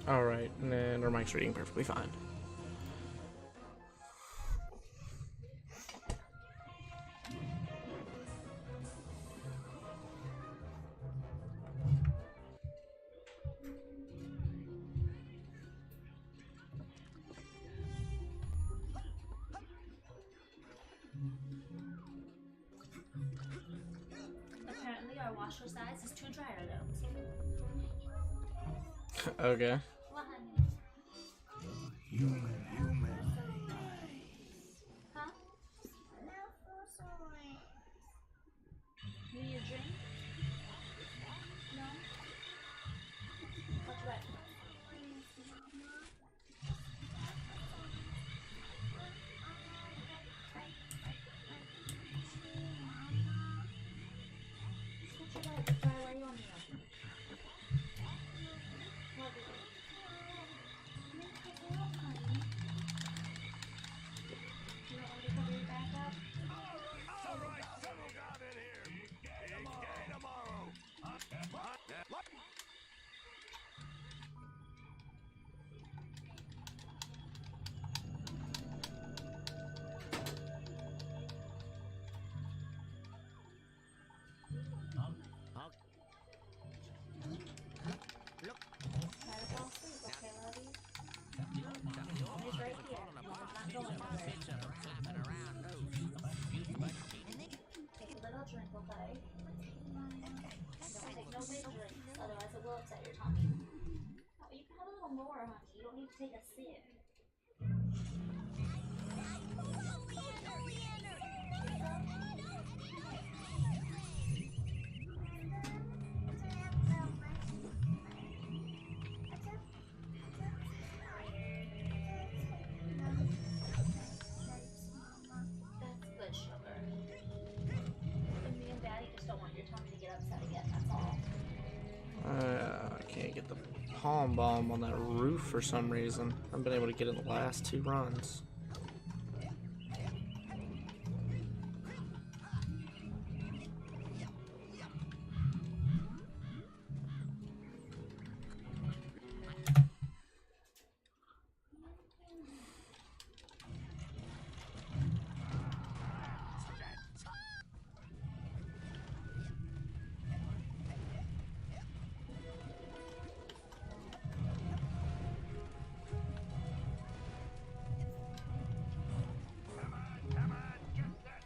Alright, and then our mic's reading perfectly fine. Apparently our washer size is too dryer though. Okay. What, honey? Human. Huh? You need a drink? No? What's right? What's your bag? Why are you on here? What is it? Make it up, honey. You don't want to cover your back up? Alright, settle down in here. Big day tomorrow. Try to fall asleep, okay, lovey? He's right here. He's not going anywhere. Take a little drink, okay? Don't take no big drinks, otherwise it will upset your tummy. Oh, you can have a little more, honey. You don't need to take a sip. That's good, sugar. And me and Daddy just don't want your tummy to get upset again, that's all. I can't get the palm bomb on that roof for some reason. I've been able to get it in the last 2 runs. Come on,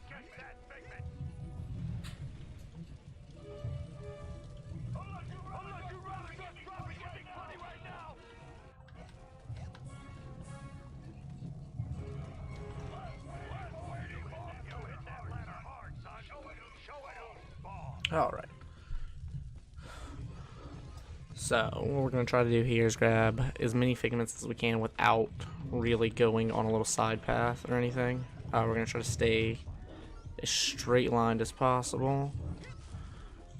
get that figment. Unless you'd rather just drop and get funny right now. You hit that ladder hard, son. Show it ball. Alright. So, what we're going to try to do here is grab as many figments as we can without really going on a little side path or anything. We're going to try to stay as straight lined as possible.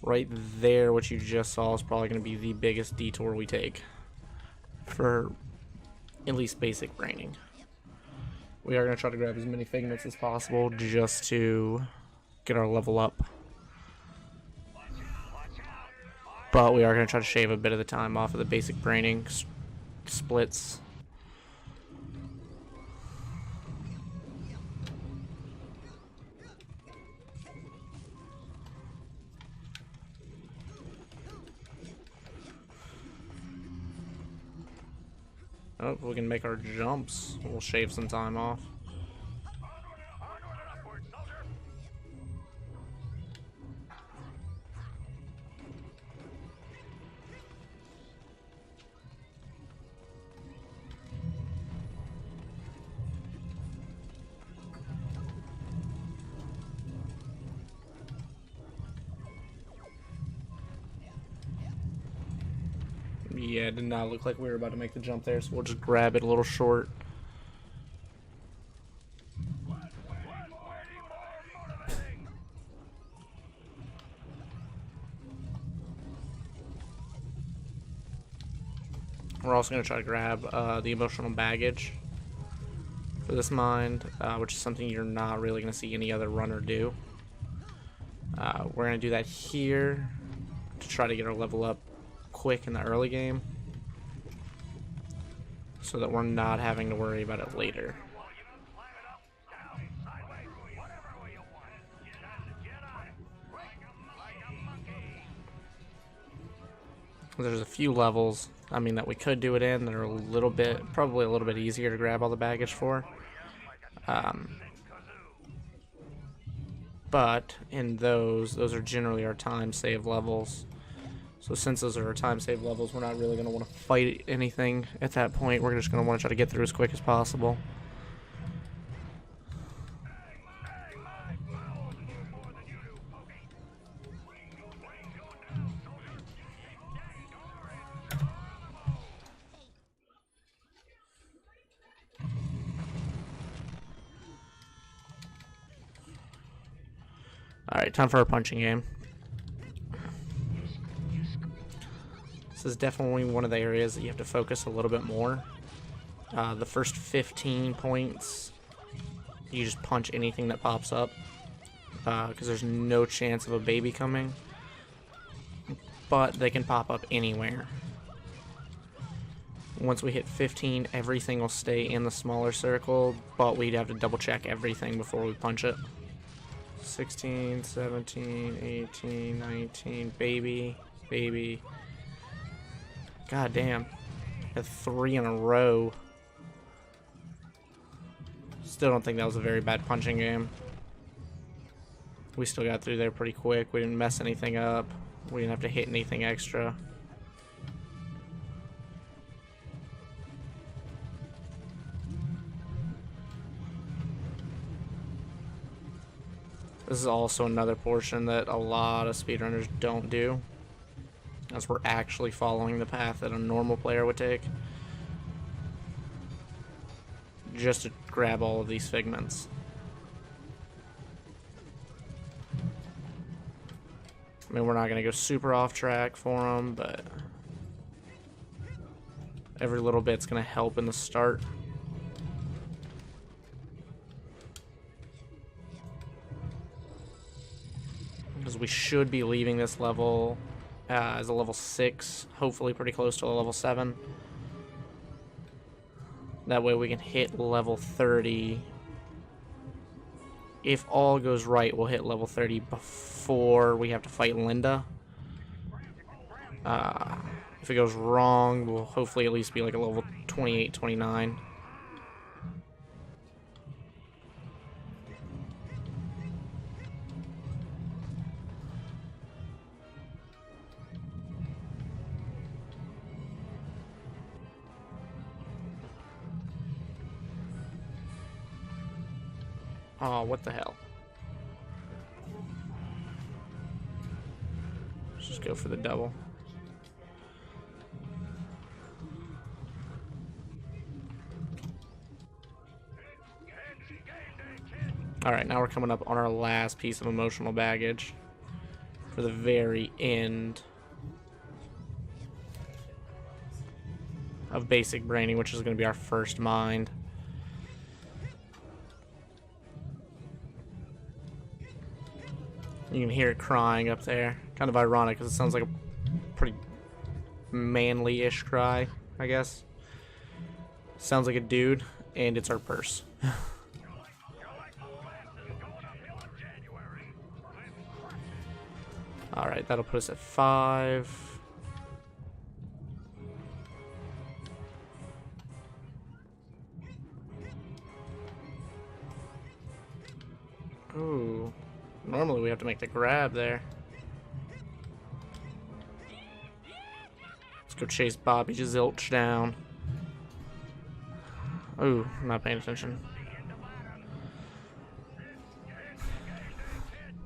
Right there, what you just saw is probably going to be the biggest detour we take for at least basic braining. We are going to try to grab as many figments as possible just to get our level up. But we are going to try to shave a bit of the time off of the basic braining splits. Oh, if we can make our jumps, we'll shave some time off. Onward and upward, soldier. Yeah, it did not look like we were about to make the jump there, so we'll just grab it a little short. We're also going to try to grab the emotional baggage for this mind, which is something you're not really going to see any other runner do. We're going to do that here to try to get our level up quick in the early game. so that we're not having to worry about it later. There's a few levels, I mean, that we could do it in that are a little bit, probably a little bit easier to grab all the baggage for. But in those are generally our time save levels. So since those are our time save levels, we're not really going to want to fight anything at that point. We're just going to want to try to get through as quick as possible. Alright, time for our punching game. This is definitely one of the areas that you have to focus a little bit more. The first 15 points, you just punch anything that pops up, because there's no chance of a baby coming, but they can pop up anywhere. Once we hit 15, everything will stay in the smaller circle, but we'd have to double check everything before we punch it. 16, 17, 18, 19, baby, baby. God damn. Had 3 in a row. Still don't think that was a very bad punching game. We still got through there pretty quick. We didn't mess anything up. We didn't have to hit anything extra. This is also another portion that a lot of speedrunners don't do, as we're actually following the path that a normal player would take, just to grab all of these figments. I mean, we're not going to go super off track for them, but every little bit's going to help in the start. Because we should be leaving this level as a level 6, hopefully pretty close to a level 7. That way we can hit level 30. If all goes right, we'll hit level 30 before we have to fight Linda. If it goes wrong, we'll hopefully at least be like a level 28, 29. Oh, what the hell? Let's just go for the double. Alright, now we're coming up on our last piece of emotional baggage for the very end of basic braining, which is going to be our first mind. You can hear it crying up there. Kind of ironic because it sounds like a pretty manly-ish cry, I guess. Sounds like a dude, and it's our purse. Alright, that'll put us at 5. Ooh. Normally we have to make the grab there. Let's go chase Bobby Zilch down. Ooh, I'm not paying attention.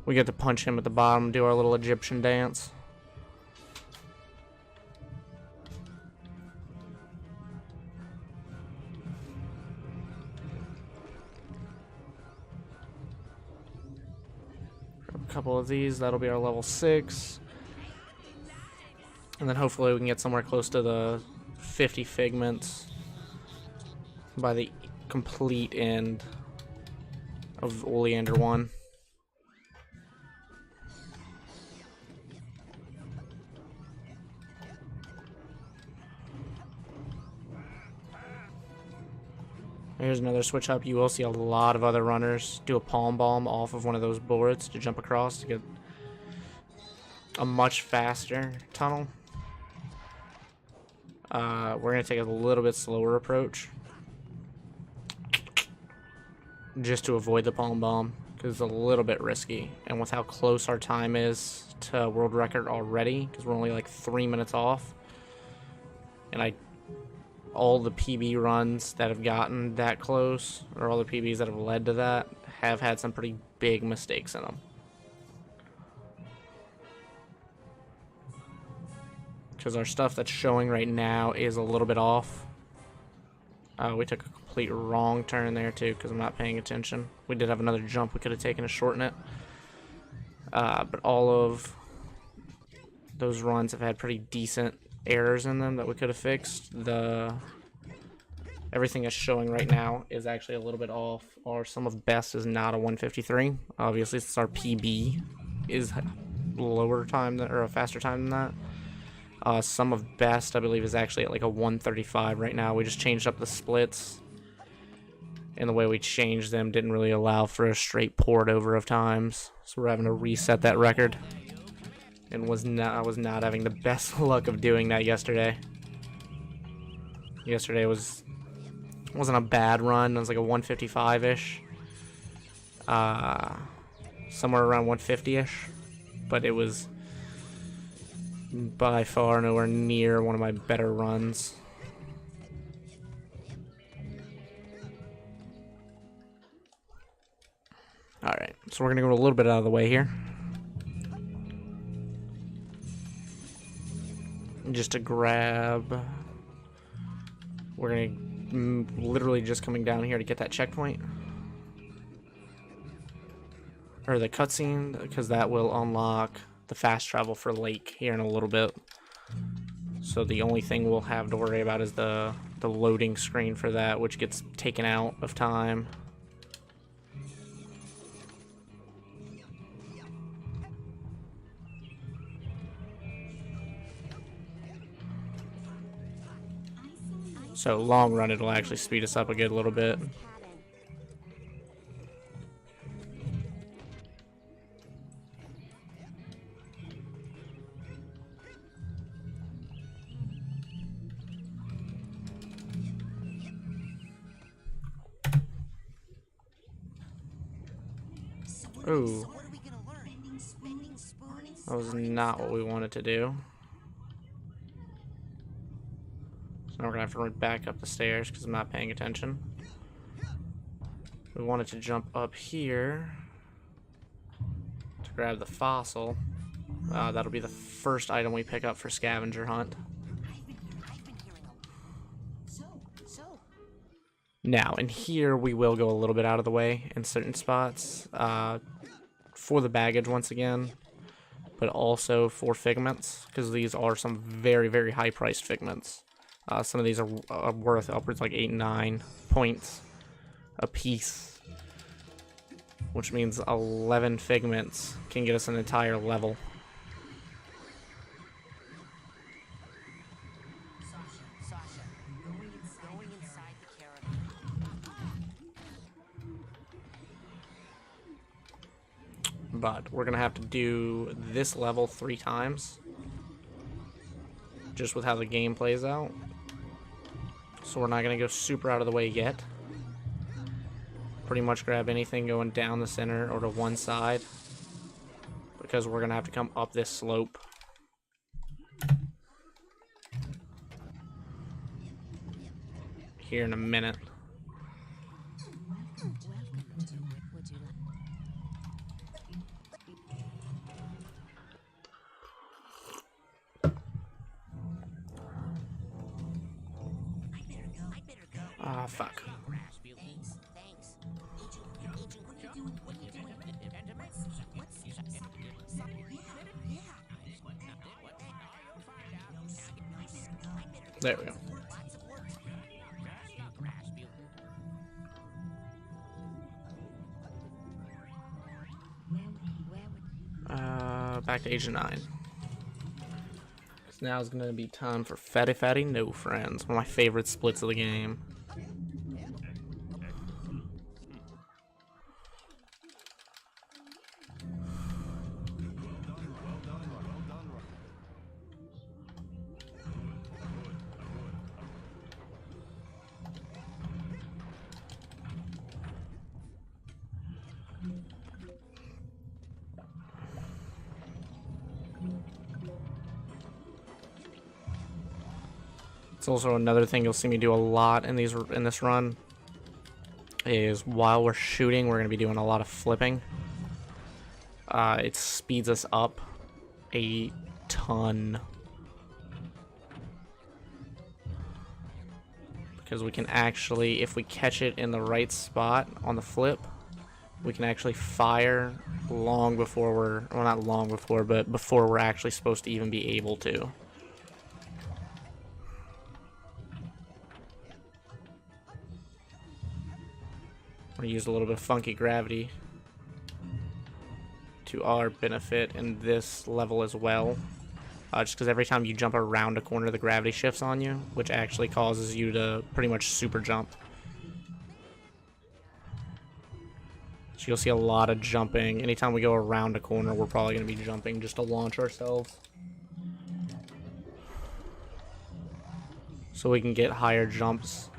We get to punch him at the bottom, do our little Egyptian dance. A couple of these, that'll be our level 6. And then hopefully we can get somewhere close to the 50 figments by the complete end of Oleander 1. Here's another switch up. You will see a lot of other runners do a palm bomb off of one of those boards to jump across to get a much faster tunnel. We're going to take a little bit slower approach just to avoid the palm bomb because it's a little bit risky. And with how close our time is to world record already, because we're only like 3 minutes off, and all the PB runs that have gotten that close, or all the PBs that have led to that, have had some pretty big mistakes in them. Because our stuff that's showing right now is a little bit off. We took a complete wrong turn there too because I'm not paying attention. We did have another jump we could have taken to shorten it. But all of those runs have had pretty decent errors in them that we could have fixed. Everything that's showing right now is actually a little bit off. Our sum of best is not a 153. Obviously, since our PB is lower time or a faster time than that. Sum of best, I believe, is actually at like a 135 right now. We just changed up the splits, and the way we changed them didn't really allow for a straight port over of times. So we're having to reset that record. And I was not having the best luck of doing that yesterday. Yesterday wasn't a bad run. It was like a 155-ish. Somewhere around 150-ish. But it was by far nowhere near one of my better runs. Alright, so we're going to go a little bit out of the way here. Just to grab... We're going to literally just coming down here to get that checkpoint. Or the cutscene, because that will unlock the fast travel for Lake here in a little bit. So the only thing we'll have to worry about is the loading screen for that, which gets taken out of time. So long run, it'll actually speed us up a good little bit. Ooh. That was not what we wanted to do. So now we're gonna have to run back up the stairs because I'm not paying attention. We wanted to jump up here to grab the fossil. That'll be the first item we pick up for scavenger hunt. Now, in here, we will go a little bit out of the way in certain spots for the baggage once again, but also for figments, because these are some very, very high-priced figments. Some of these are worth upwards like 8 and 9 points a piece, which means 11 figments can get us an entire level. But we're gonna have to do this level 3 times, just with how the game plays out. So we're not gonna go super out of the way yet. Pretty much grab anything going down the center or to one side, because we're gonna have to come up this slope. Here in a minute. Ah, fuck. There we go. Back to Agent 9. Now is gonna be time for Fatty Fatty No Friends, one of my favorite splits of the game. It's also another thing you'll see me do a lot in this run is while we're shooting, we're going to be doing a lot of flipping. It speeds us up a ton. Because we can actually, if we catch it in the right spot on the flip, we can actually fire long before we're, well, not long before, but before we're actually supposed to even be able to. We're going to use a little bit of funky gravity to our benefit in this level as well. Just because every time you jump around a corner, the gravity shifts on you, which actually causes you to pretty much super jump. So you'll see a lot of jumping. Anytime we go around a corner, we're probably going to be jumping just to launch ourselves. So we can get higher jumps,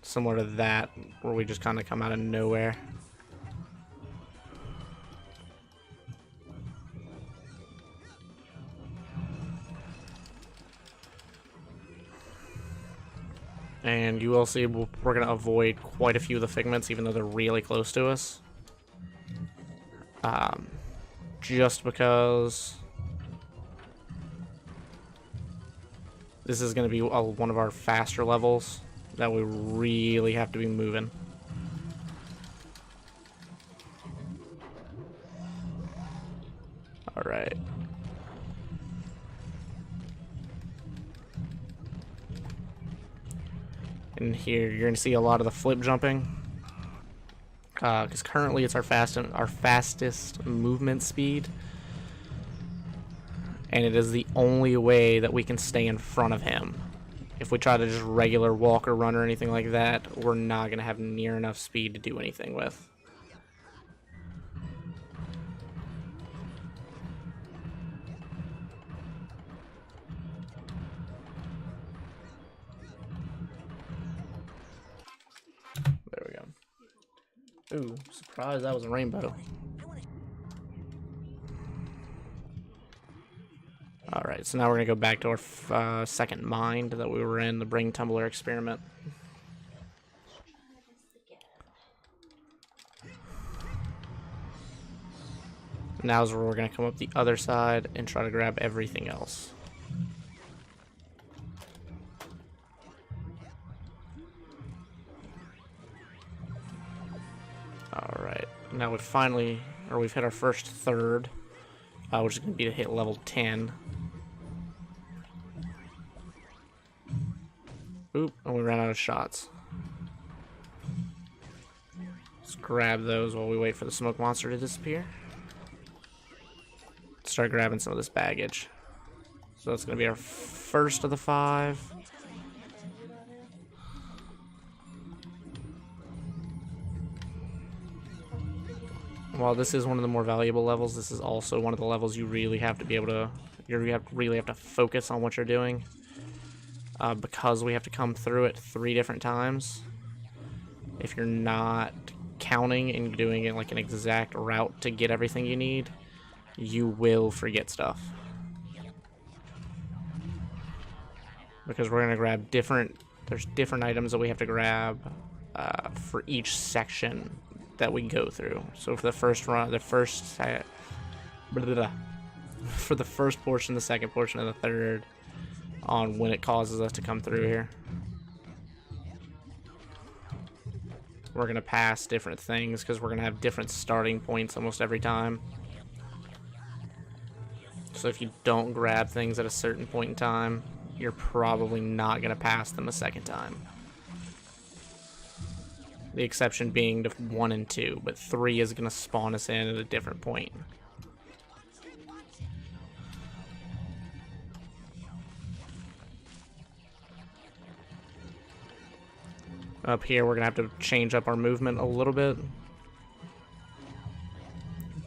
similar to that, where we just kind of come out of nowhere. And you will see we're going to avoid quite a few of the figments, even though they're really close to us. Just because this is going to be one of our faster levels that we really have to be moving. All right. And here you're going to see a lot of the flip jumping. Because currently it's our fastest movement speed, and it is the only way that we can stay in front of him. If we try to just regular walk or run or anything like that, we're not going to have near enough speed to do anything with. There we go. Ooh, surprise, that was a rainbow. Alright, so now we're going to go back to our second mind that we were in, the brain tumbler experiment. Now is where we're going to come up the other side and try to grab everything else. Alright, now we've hit our first third, which is going to be to hit level 10. Oop, and we ran out of shots. Let's grab those while we wait for the smoke monster to disappear. Start grabbing some of this baggage. So that's going to be our first of the 5. While this is one of the more valuable levels, this is also one of the levels you really have to be able to, really have to focus on what you're doing. Because we have to come through it 3 different times. If you're not counting and doing it like an exact route to get everything you need, you will forget stuff. Because we're going to grab there's different items that we have to grab for each section that we go through. So for the first run, for the first portion, the second portion, and the third, on when it causes us to come through here, we're gonna pass different things because we're gonna have different starting points almost every time. So if you don't grab things at a certain point in time, you're probably not gonna pass them a second time. The exception being to 1 and 2, but 3 is gonna spawn us in at a different point. Up here, we're going to have to change up our movement a little bit.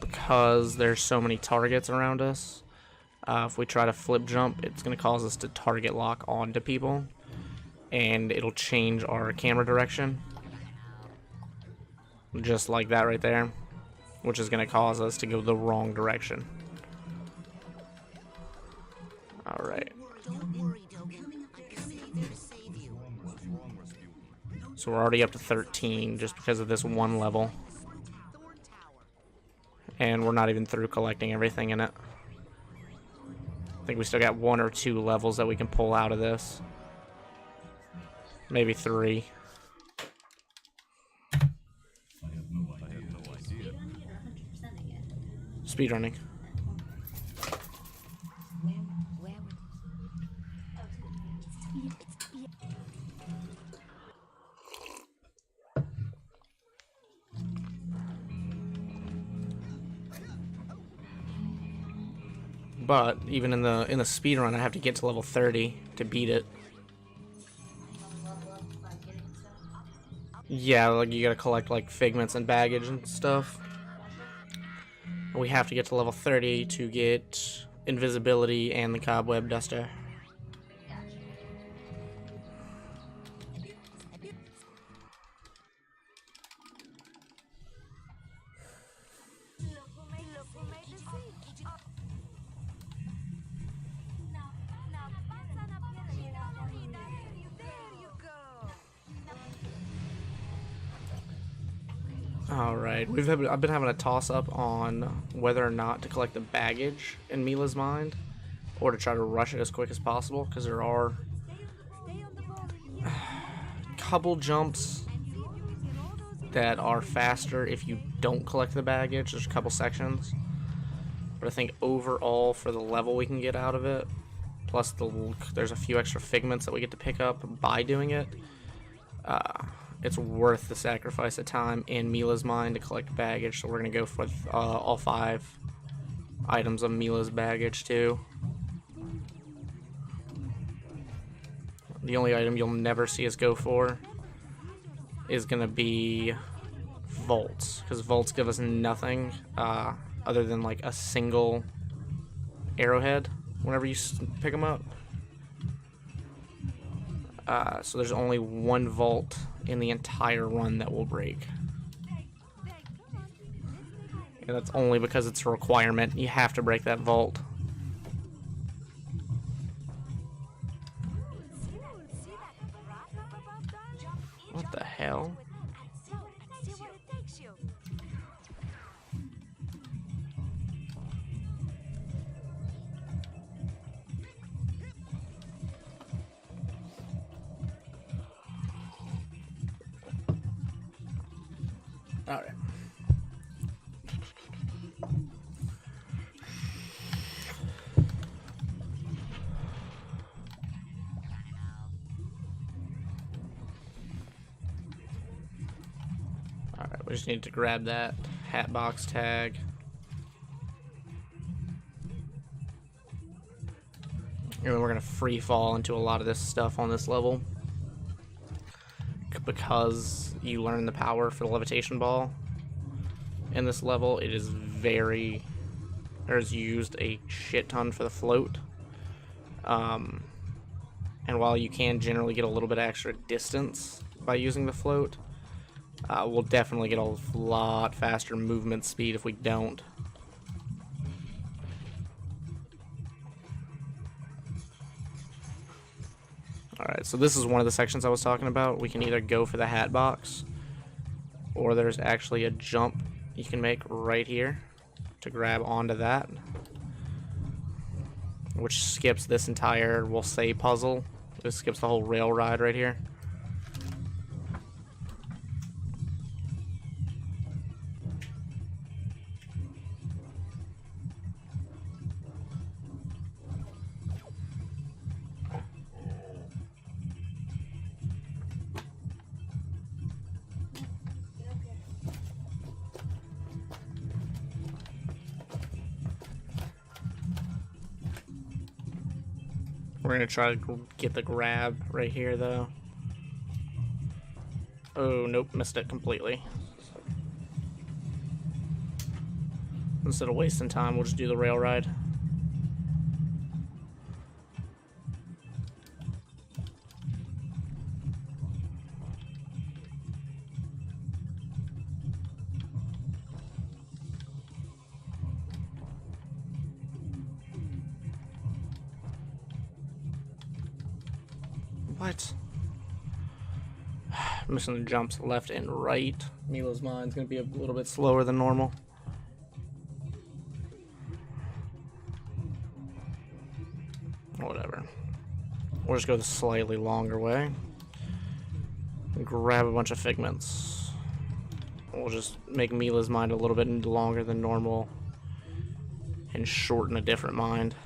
Because there's so many targets around us. If we try to flip jump, it's going to cause us to target lock onto people. And it'll change our camera direction. Just like that right there. Which is going to cause us to go the wrong direction. Alright. Don't worry, Dogen. I'm coming. There's So we're already up to 13 just because of this one level. And we're not even through collecting everything in it. I think we still got 1 or 2 levels that we can pull out of this. Maybe 3. Speedrunning. But even in the speedrun, I have to get to level 30 to beat it. Yeah, like you gotta collect like figments and baggage and stuff. We have to get to level 30 to get invisibility and the cobweb duster. Alright, I've been having a toss-up on whether or not to collect the baggage in Mila's mind, or to try to rush it as quick as possible, because there are a couple jumps that are faster if you don't collect the baggage. There's a couple sections, but I think overall for the level we can get out of it, plus there's a few extra figments that we get to pick up by doing it, it's worth the sacrifice of time in Mila's mind to collect baggage. So we're gonna go for all 5 items of Mila's baggage too. The only item you'll never see us go for is gonna be vaults, because vaults give us nothing other than like a single arrowhead whenever you pick them up. So there's only 1 vault in the entire run that will break. And that's only because it's a requirement. You have to break that vault. What the hell? Alright. Alright, we just need to grab that hat box tag. And then we're going to free fall into a lot of this stuff on this level, because you learn the power for the levitation ball in this level. It is there's used a shit ton for the float, and while you can generally get a little bit extra distance by using the float, we'll definitely get a lot faster movement speed if we don't. Alright, so this is one of the sections I was talking about. We can either go for the hat box, or there's actually a jump you can make right here to grab onto that, which skips this entire, we'll say, puzzle. It skips the whole rail ride right here. We're gonna try to get the grab right here, though. Oh, nope, missed it completely. Instead of wasting time, we'll just do the rail ride. What? missing the jumps left and right. Mila's mind's gonna be a little bit slower than normal. Whatever. We'll just go the slightly longer way. Grab a bunch of figments. We'll just make Mila's mind a little bit longer than normal and shorten a different mind.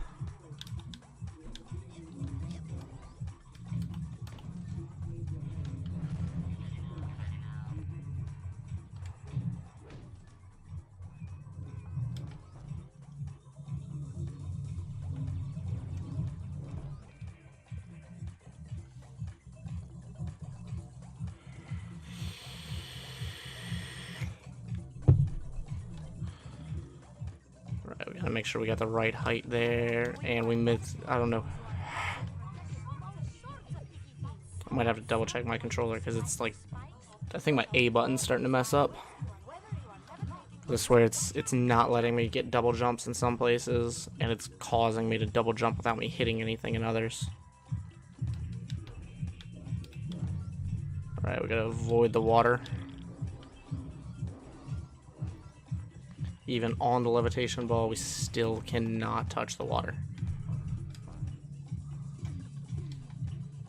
Right, we gotta make sure we got the right height there, and we missed. I don't know. I might have to double check my controller because it's like, I think my A button's starting to mess up. I swear it's not letting me get double jumps in some places, and it's causing me to double jump without me hitting anything in others. Alright, we gotta avoid the water. Even on the levitation ball, we still cannot touch the water.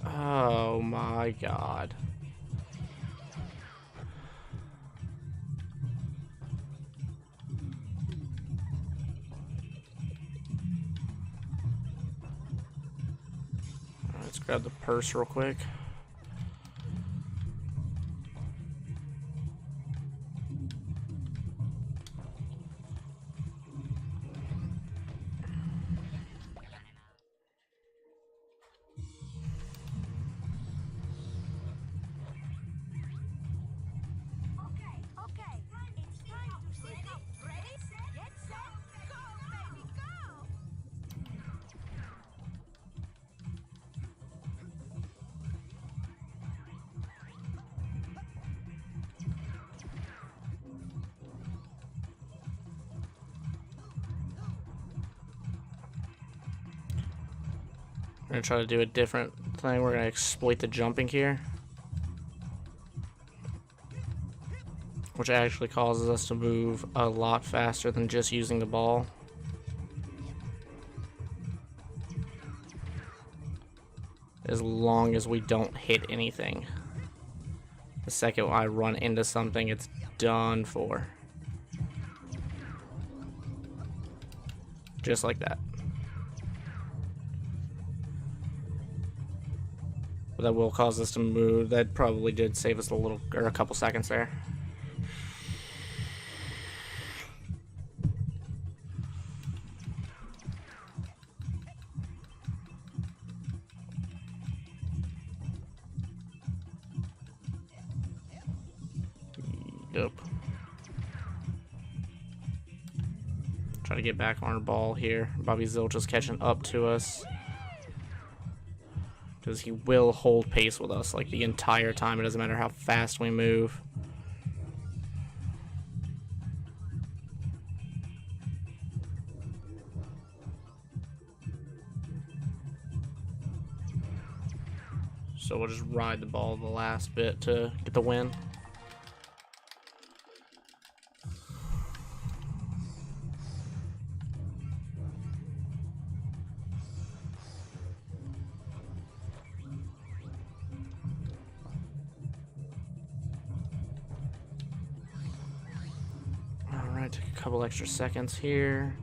Oh my god. Let's grab the purse real quick. We're gonna try to do a different thing. We're gonna exploit the jumping here, which actually causes us to move a lot faster than just using the ball. As long as we don't hit anything. The second I run into something, it's done for. Just like that. But that will cause us to move. That probably did save us a little, or a couple seconds there. Yep. Try to get back on our ball here. Bobby Zilch is catching up to us, because he will hold pace with us like the entire time. It doesn't matter how fast we move. So we'll just ride the ball the last bit to get the win. Alright, take a couple extra seconds here.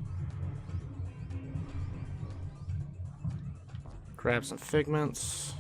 Grab some figments.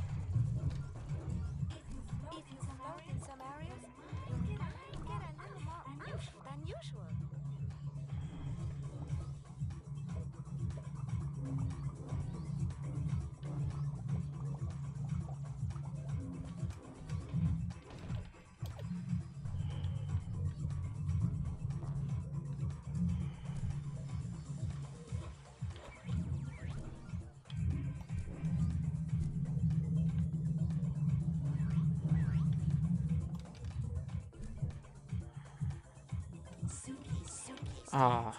Ah.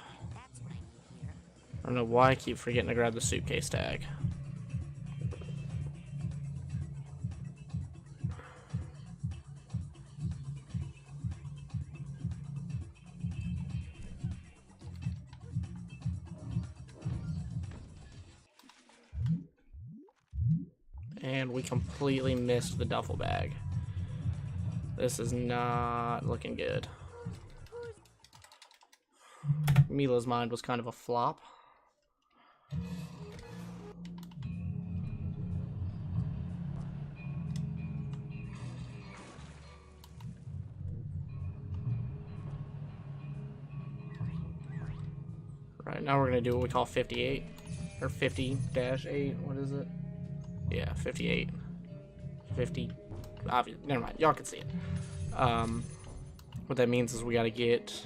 I don't know why I keep forgetting to grab the suitcase tag. And we completely missed the duffel bag. This is not looking good. Mila's mind was kind of a flop. Right, now we're gonna do what we call 58. Or 50-8, what is it? Yeah, 58. 50, obviously, never mind, y'all can see it. What that means is we gotta get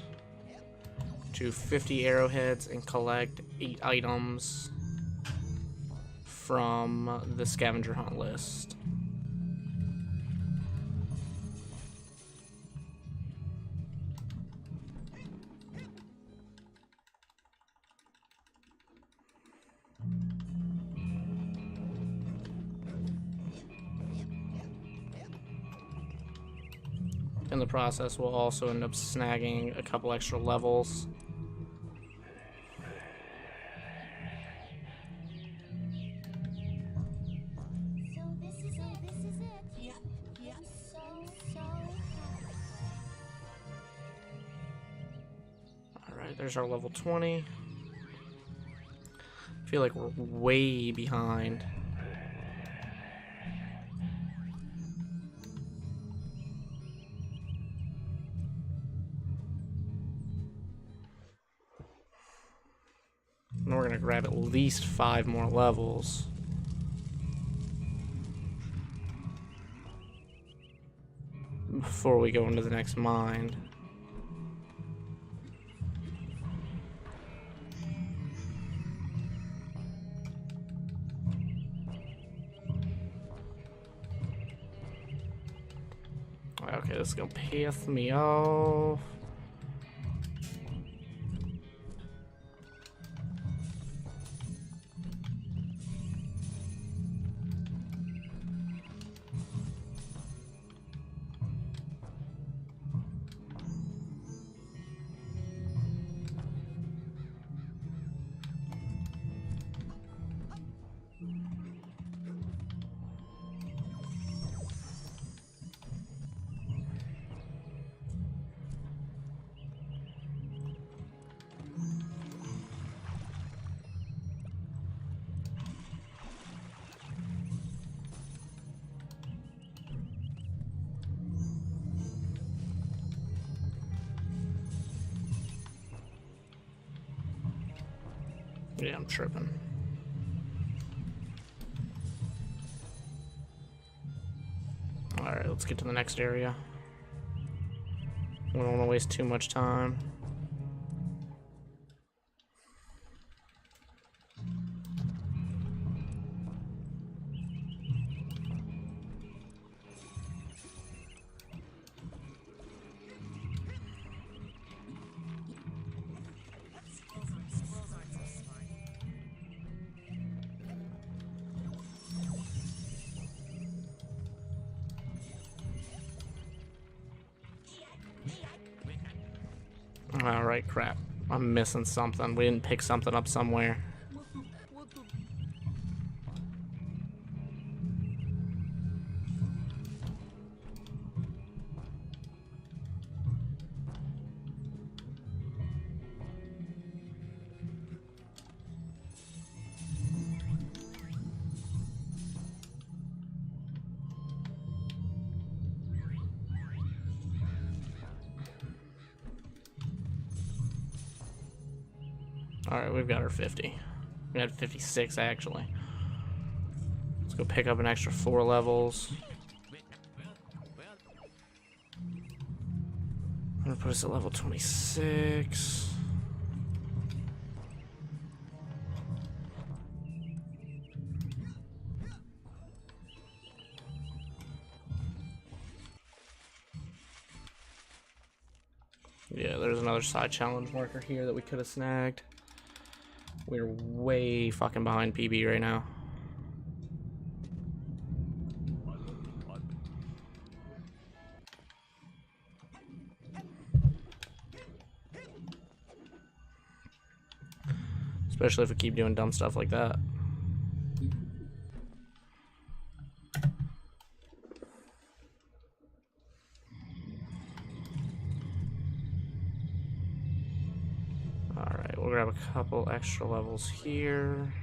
to 50 arrowheads and collect 8 items from the scavenger hunt list. In the process, we'll also end up snagging a couple extra levels. So this is it. Yeah. I'm so happy. Alright, there's our level 20. I feel like we're way behind. And we're gonna grab at least 5 more levels. Before we go into the next mine. Okay, this is gonna piss me off. Yeah, I'm tripping. Alright, let's get to the next area. We don't want to waste too much time. Alright, crap. I'm missing something. We didn't pick something up somewhere. Alright, we've got our 50. We had 56 actually. Let's go pick up an extra 4 levels. I'm gonna put us at level 26. Yeah, there's another side challenge marker here that we could have snagged. We're way fucking behind PB right now. Especially if we keep doing dumb stuff like that. couple extra levels here.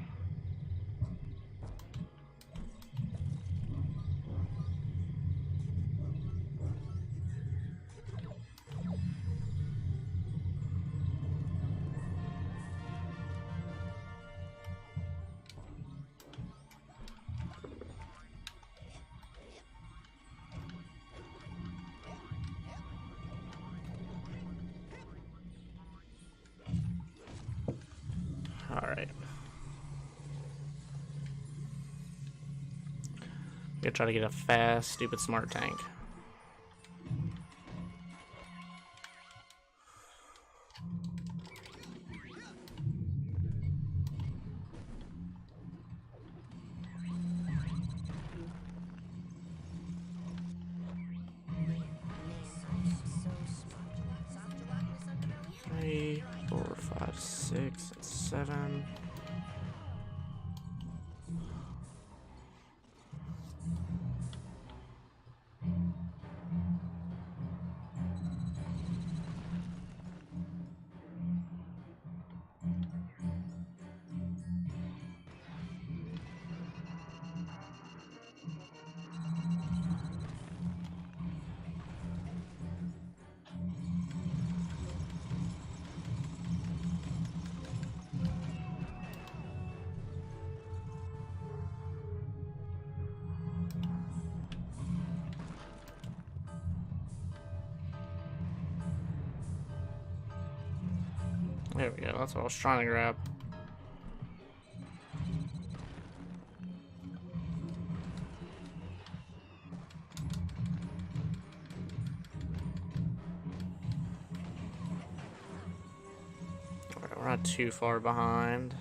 Alright. Gonna try to get a fast, stupid, smart tank. Three, 4, 5, 6, 7. There we go, that's what I was trying to grab. Alright, we're not too far behind.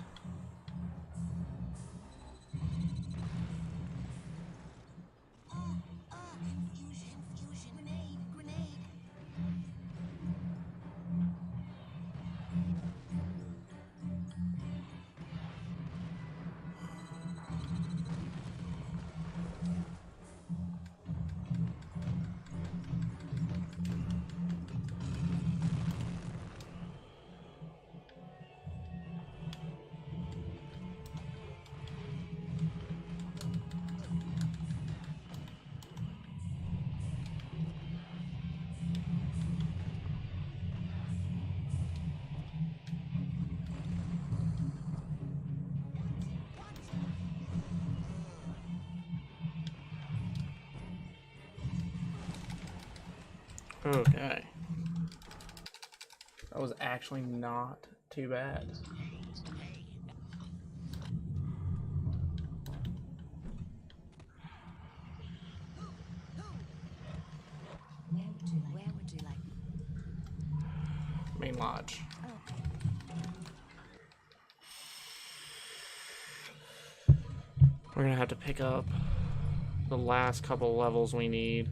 Okay. That was actually not too bad. Where would you like? Main lodge. We're gonna have to pick up the last couple levels we need.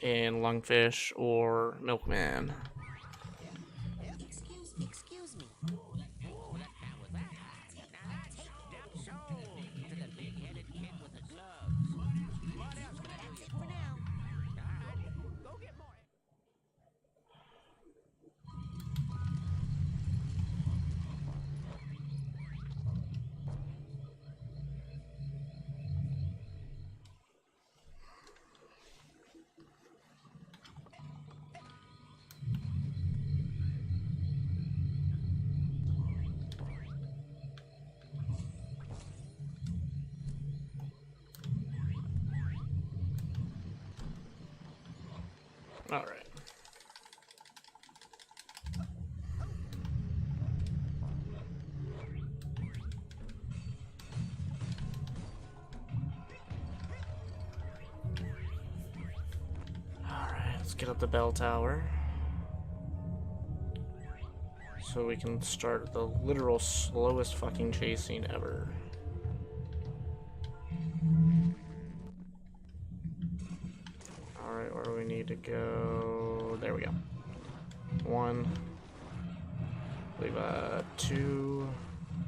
In Lungfish or Milkman. Excuse me, excuse me. Whoa, that how was that? Now that's so to the big-headed kid with the gloves. What else can I do for now? All right, go get more. All right. All right, let's get up the bell tower so we can start the literal slowest fucking chase scene ever. Alright, where do we need to go? There we go. 1. I believe 2.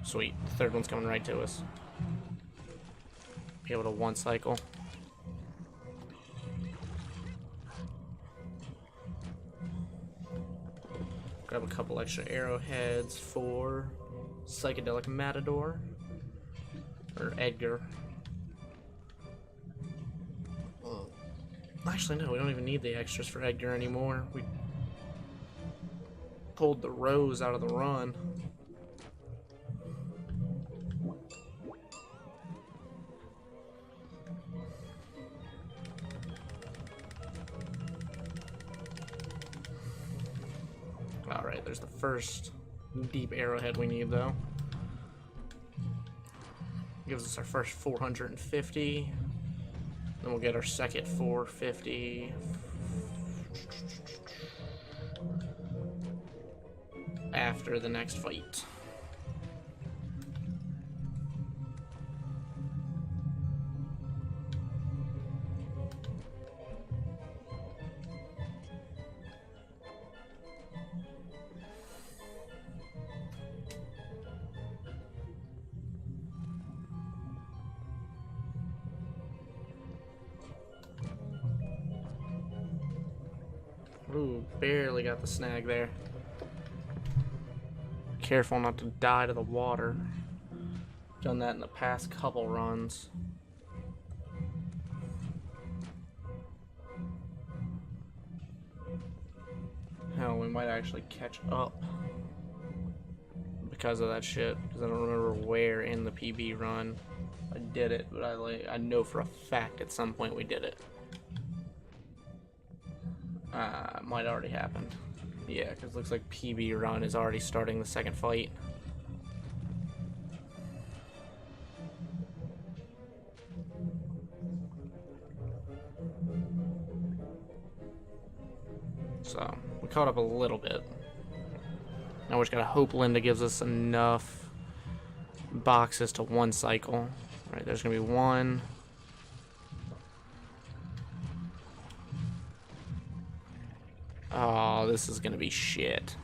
Sweet. The third one's coming right to us. Be able to one cycle. Grab a couple extra arrowheads for Psychedelic Matador. Or Edgar. Actually, no, we don't even need the extras for Edgar anymore. We pulled the Rose out of the run. Alright, there's the first deep arrowhead we need, though. Gives us our first 450. Then we'll get our second 450 after the next fight. Ooh, barely got the snag there. Careful not to die to the water. Done that in the past couple runs. Hell, we might actually catch up because of that shit. Because I don't remember where in the PB run I did it, but I know for a fact at some point we did it. Might already happened. Yeah, because it looks like PB run is already starting the second fight. So, we caught up a little bit. Now we just gotta hope Linda gives us enough boxes to one cycle. Alright, there's gonna be one. Oh, this is gonna be shit.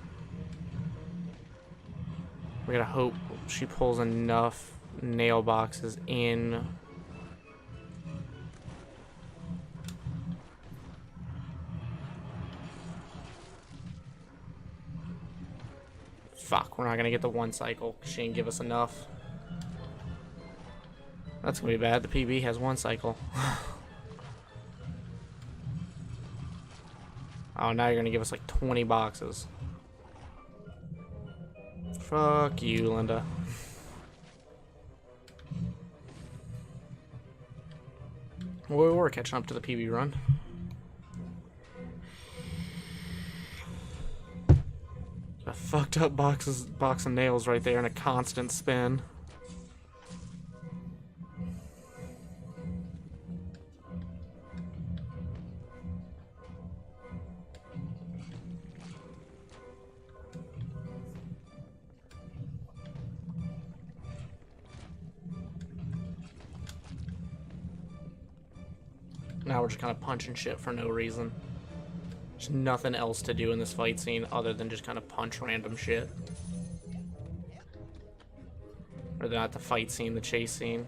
We gotta hope she pulls enough nail boxes in. Fuck, we're not gonna get the one cycle. She didn't give us enough. That's gonna be bad. The PB has one cycle. Oh, now you're gonna give us like 20 boxes. Fuck you, Linda. Well, we're catching up to the PB run. A fucked up box of nails right there and a constant spin. Now we're just kind of punching shit for no reason. There's nothing else to do in this fight scene other than just kind of punch random shit. Or not the fight scene, the chase scene.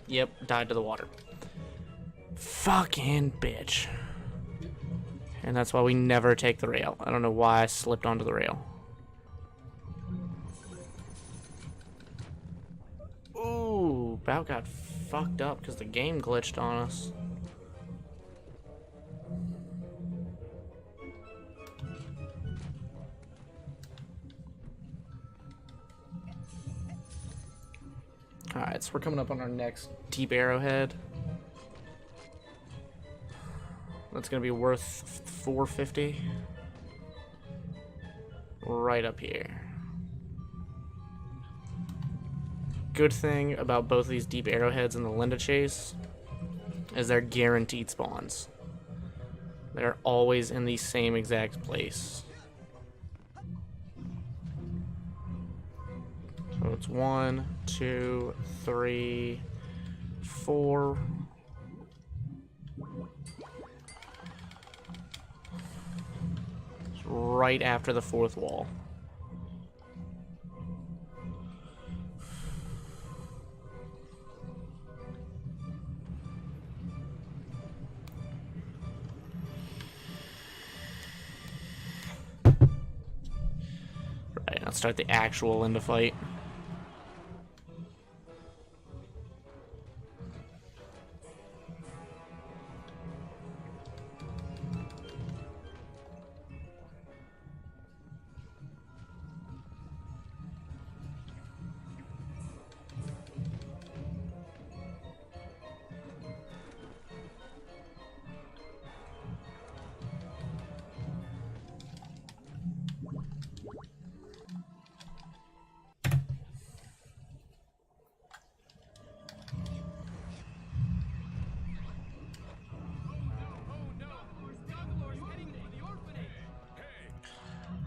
Yep, died to the water. Fucking bitch. And that's why we never take the rail. I don't know why I slipped onto the rail. Ooh, about got fucked up because the game glitched on us. Alright, so we're coming up on our next deep arrowhead. That's gonna be worth 450. Right up here. Good thing about both of these deep arrowheads and the Linda chase is they're guaranteed spawns. They're always in the same exact place. So it's 1, 2, 3, 4. It's right after the fourth wall. start the actual end of fight.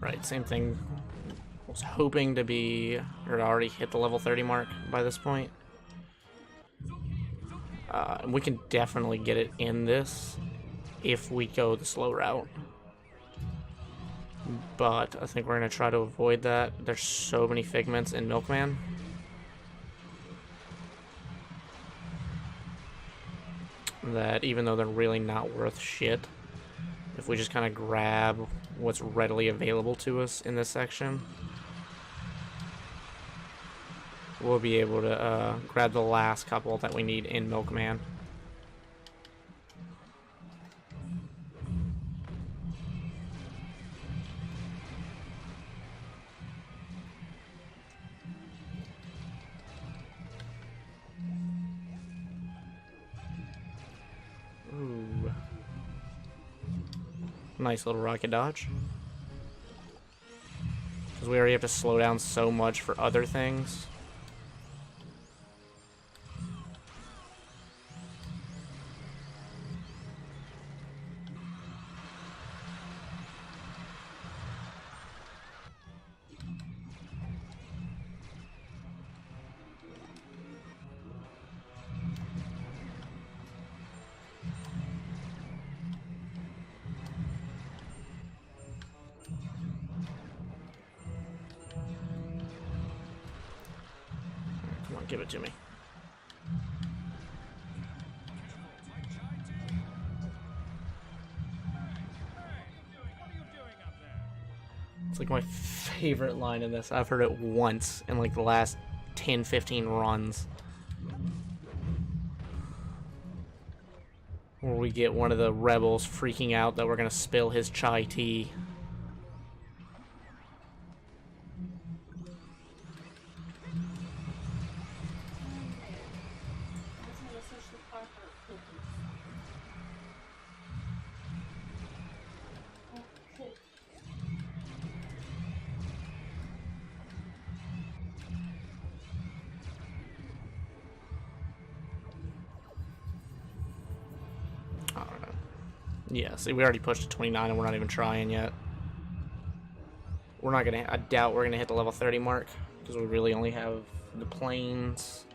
Right, same thing. Was hoping to be, or already hit the level 30 mark by this point. And we can definitely get it in this if we go the slow route. But I think we're going to try to avoid that. There's so many figments in Milkman. That even though they're really not worth shit, if we just kind of grab what's readily available to us in this section, we'll be able to grab the last couple that we need in Milkman. Ooh. Nice little rocket dodge. Because we already have to slow down so much for other things. Come on, give it to me. It's like my favorite line in this. I've heard it once in like the last 10-15 runs. Where we get one of the rebels freaking out that we're gonna spill his chai tea. Yeah, see, we already pushed to 29 and we're not even trying yet. We're not gonna, I doubt we're gonna hit the level 30 mark because we really only have the planes.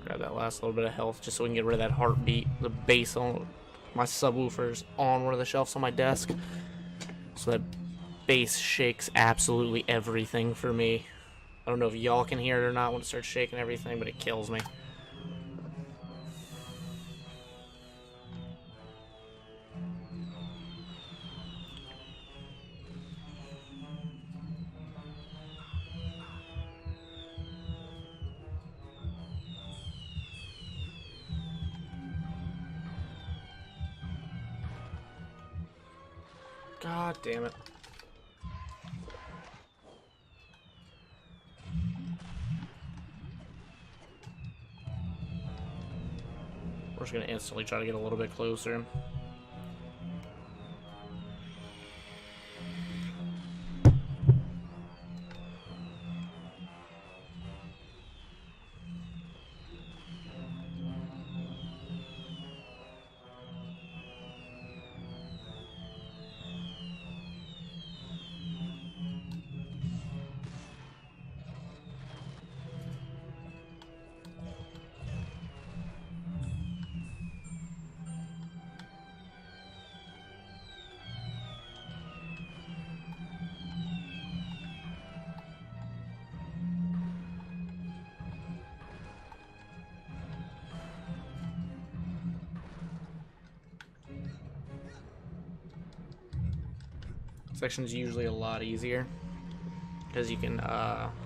Grab that last little bit of health just so we can get rid of that heartbeat. The bass on my subwoofer's on one of the shelves on my desk. So that bass shakes absolutely everything for me. I don't know if y'all can hear it or not when it starts shaking everything, but it kills me. God damn it. We're just gonna instantly try to get a little bit closer. section's usually a lot easier because you can,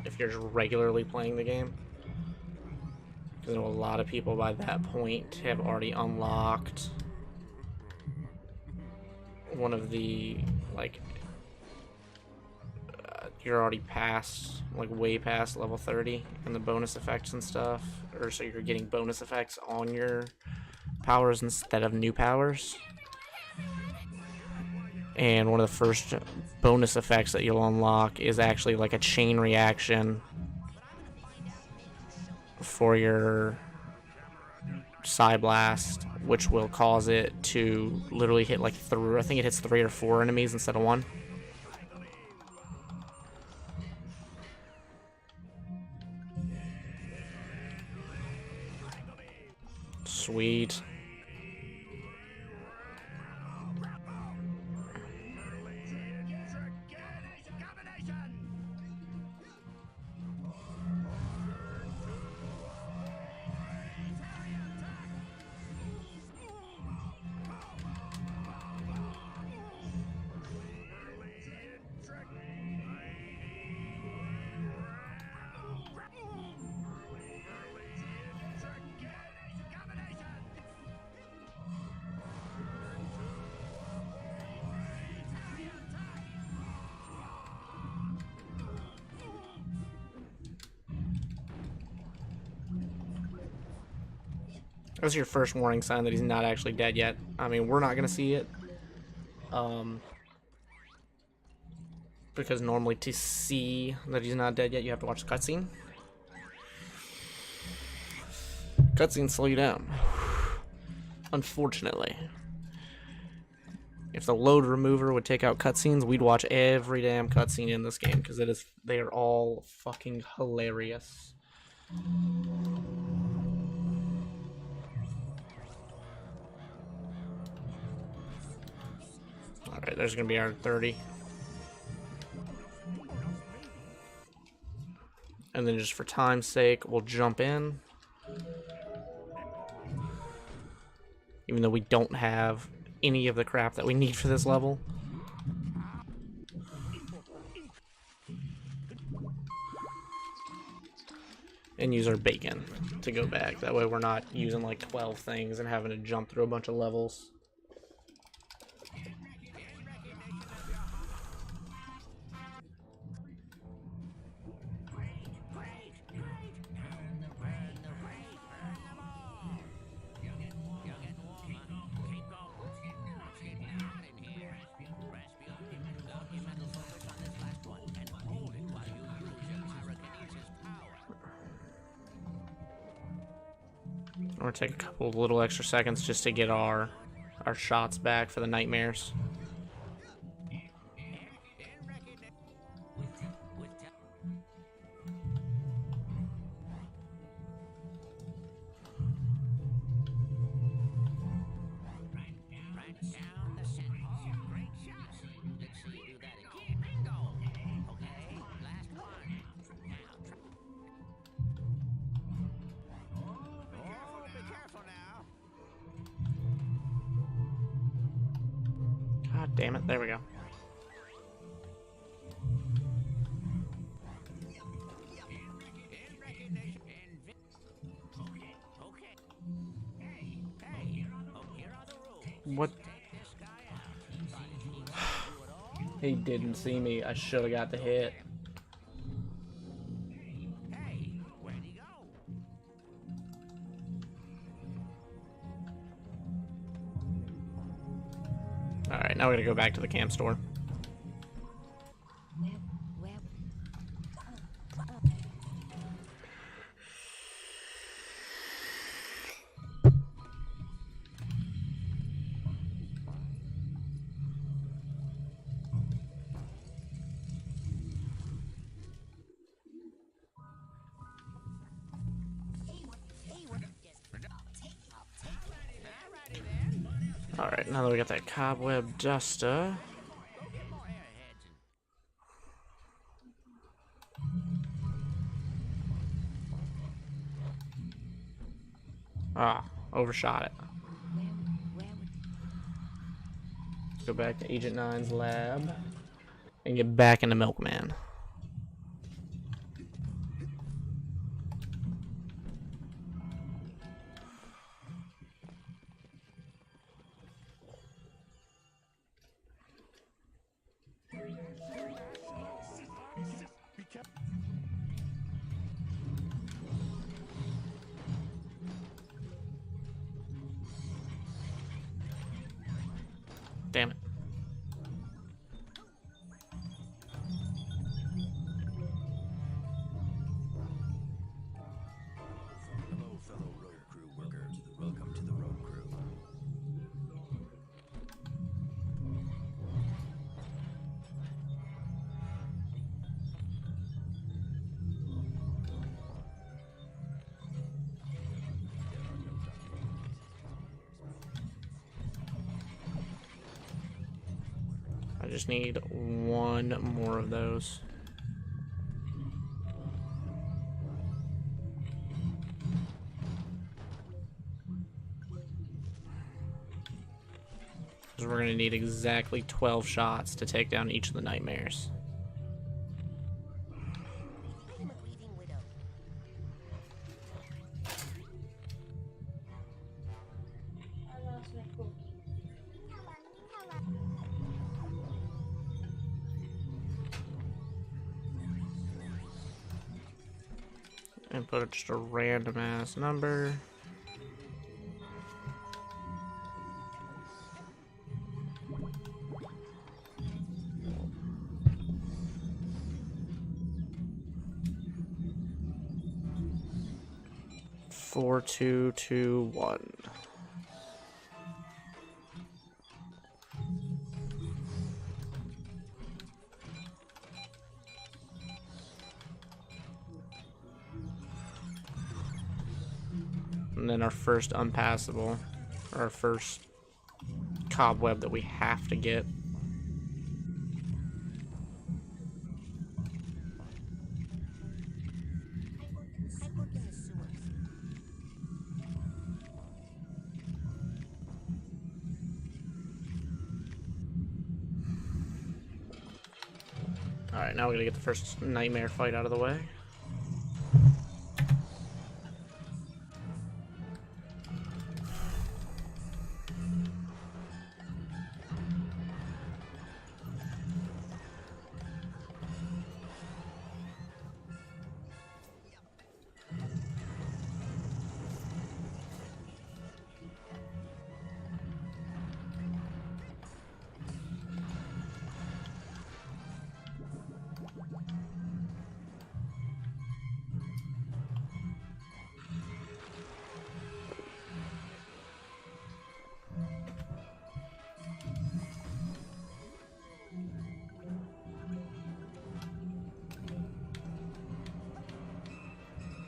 if you're just regularly playing the game. Because a lot of people by that point have already unlocked one of the, like, you're already past, like, way past level 30 and the bonus effects and stuff. Or so you're getting bonus effects on your powers instead of new powers. And one of the first bonus effects that you'll unlock is actually like a chain reaction for your Psy Blast, which will cause it to literally hit like I think it hits 3 or 4 enemies instead of 1. Sweet. That's your first warning sign that he's not actually dead yet. I mean, we're not going to see it. Because normally to see that he's not dead yet, you have to watch the cutscene. Cutscenes slow you down. Unfortunately. If the load remover would take out cutscenes, we'd watch every damn cutscene in this game, because they are all fucking hilarious. Alright, there's gonna be our 30. And then just for time's sake, we'll jump in. Even though we don't have any of the crap that we need for this level. And use our bacon to go back. That way we're not using like 12 things and having to jump through a bunch of levels. We're gonna take a couple of little extra seconds just to get our shots back for the nightmares. God damn it, there we go. What? He didn't see me. I should have got the hit. Alright, now we're gonna go back to the camp store. Alright, now that we got that cobweb duster. Ah, overshot it. Go back to Agent 9's lab. and get back into Milkman. Damn it. Hello, fellow road crew worker. Welcome to the road crew. I just need one more of those. Because we're going to need exactly 12 shots to take down each of the nightmares. I am a grieving widow. I lost my cookie. And put just a random ass number. Four, two, two, one. And then our first unpassable, our first cobweb that we have to get. I work in the sewers. Alright, now we gotta get the first nightmare fight out of the way.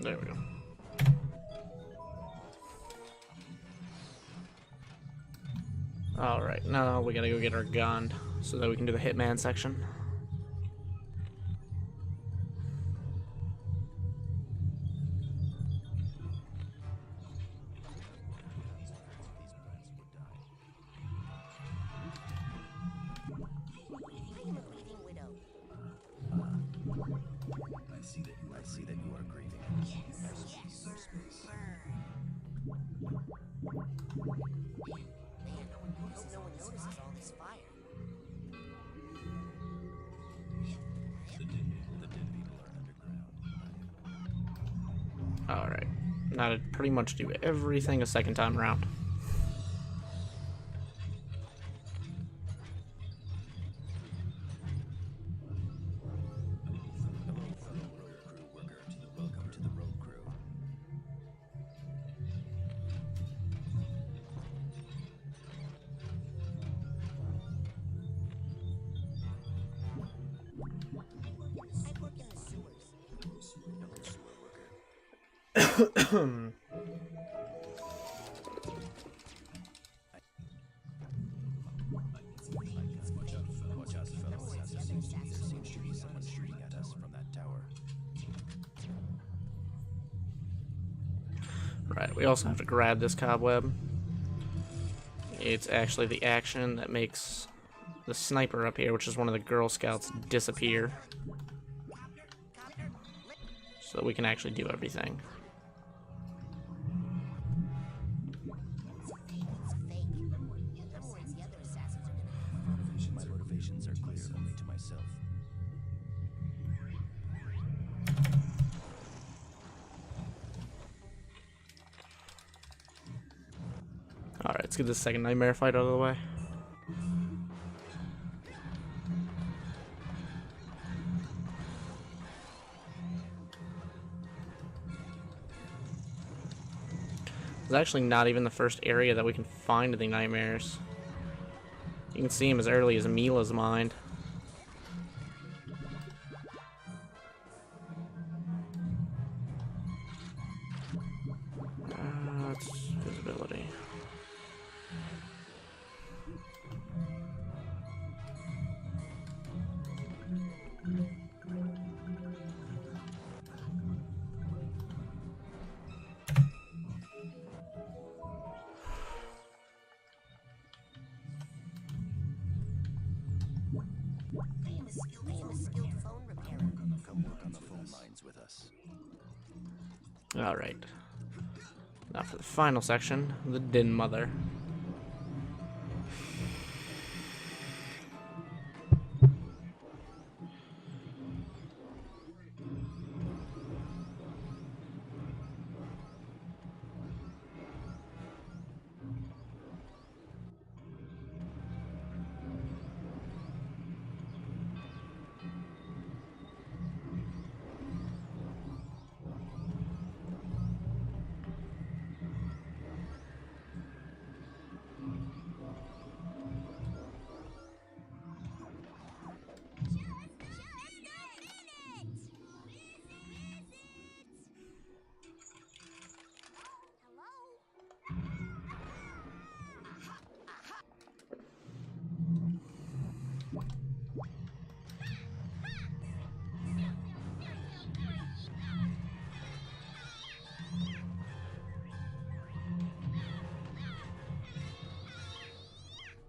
There we go. Alright, now we gotta go get our gun so that we can do the hitman section. I am a grieving widow. I see that you are grieving. I will give you some space. Man, hope no one notices all this fire. The dead people are underground. Alright, now to pretty much do everything a second time around. Hello, fellow road crew worker. Welcome to the road crew. I work in the sewers. Hello, sewer worker. Watch out, fellow assassins. There seems to be someone shooting at us from that tower. Right, we also have to grab this cobweb. It's actually the action that makes the sniper up here, which is one of the Girl Scouts, disappear. So that we can actually do everything. My motivations are clear only to myself. Alright, let's get this second nightmare fight out of the way. It's actually not even the first area that we can find the nightmares. You can see them as early as Mila's mind. That's visibility. Come work on the phone lines with us. Alright. Now for the final section, the Din Mother.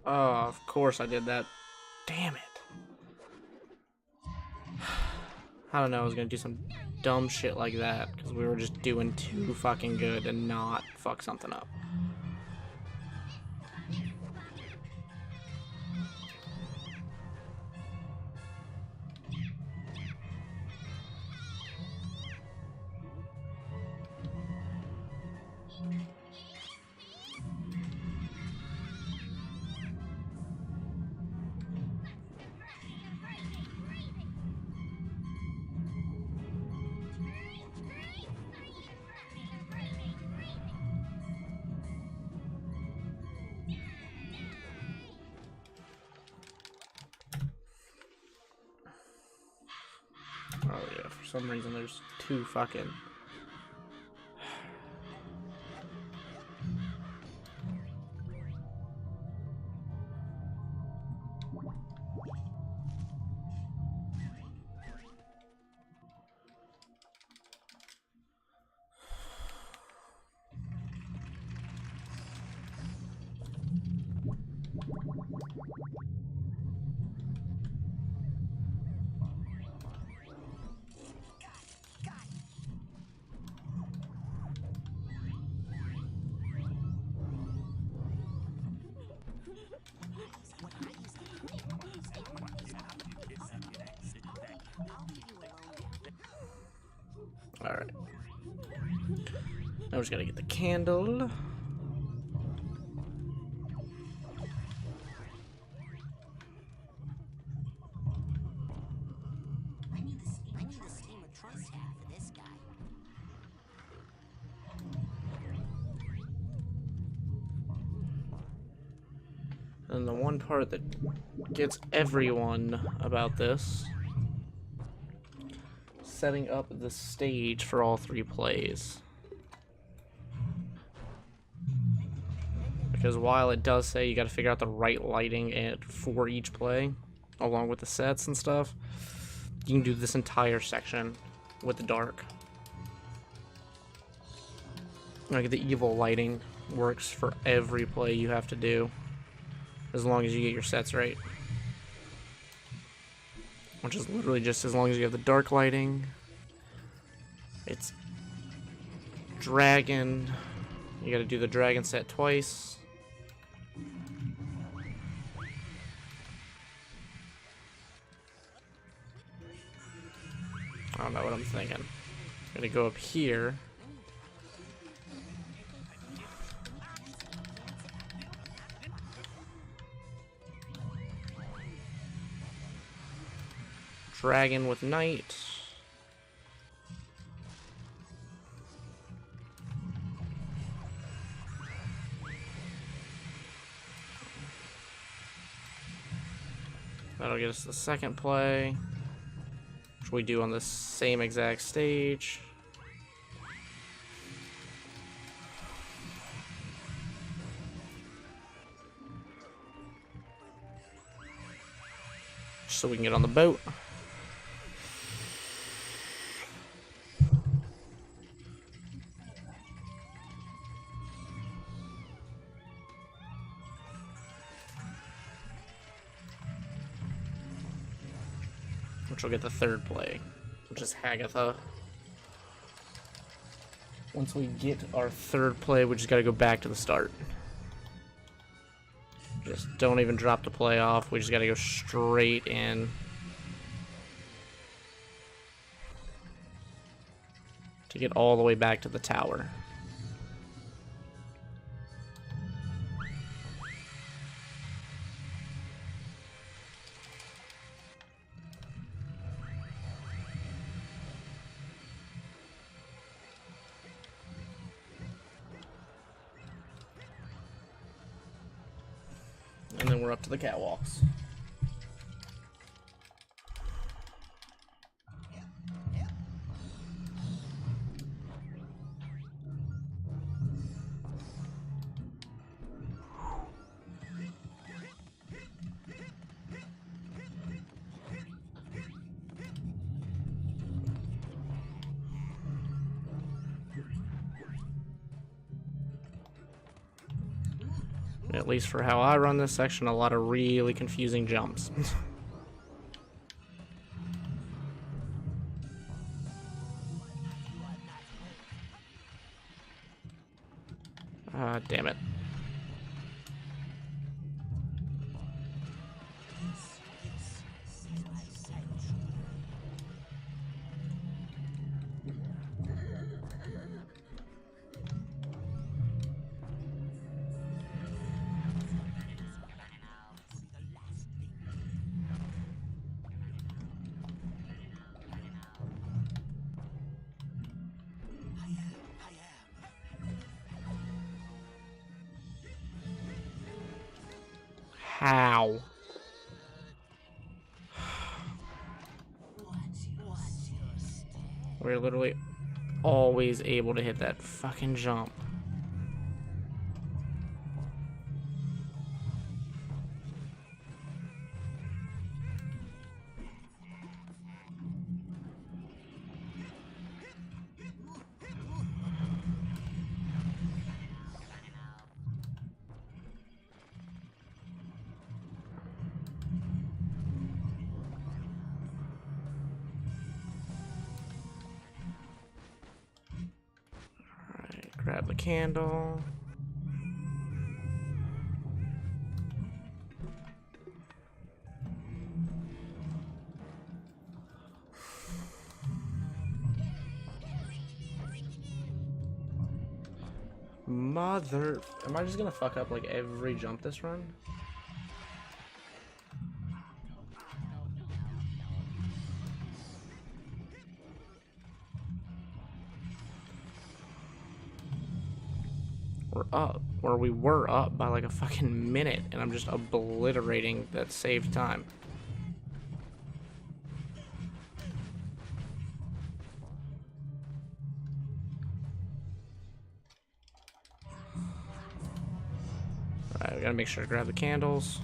Oh, of course I did that. Damn it. I don't know, I was gonna do some dumb shit like that because we were just doing too fucking good and not fuck something up. Oh yeah, for some reason there's two fucking... Alright. Now we just gotta get the candle. I need the stream of trust hat for this guy. And the one part that gets everyone about this, setting up the stage for all three plays. Because while it does say you got to figure out the right lighting for each play, along with the sets and stuff, you can do this entire section with the dark. Like the evil lighting works for every play you have to do, as long as you get your sets right. which is literally just as long as you have the dark lighting. It's dragon. You gotta do the dragon set twice. I don't know what I'm thinking. I'm gonna go up here. Dragon with knight. That'll get us the second play, which we do on the same exact stage. So we can get on the boat. Which will get the third play, which is Hagatha. Once we get our third play, we just gotta go back to the start. Just don't even drop the play off. We just gotta go straight in. To get all the way back to the tower. And then we're up to the catwalks. At least for how I run this section, a lot of really confusing jumps. Damn it. How? We're literally always able to hit that fucking jump. Grab the candle. Mother... Am I just gonna fuck up like every jump this run? We're up, or we were up by like a fucking minute, and I'm just obliterating that saved time. Alright, we gotta make sure to grab the candles.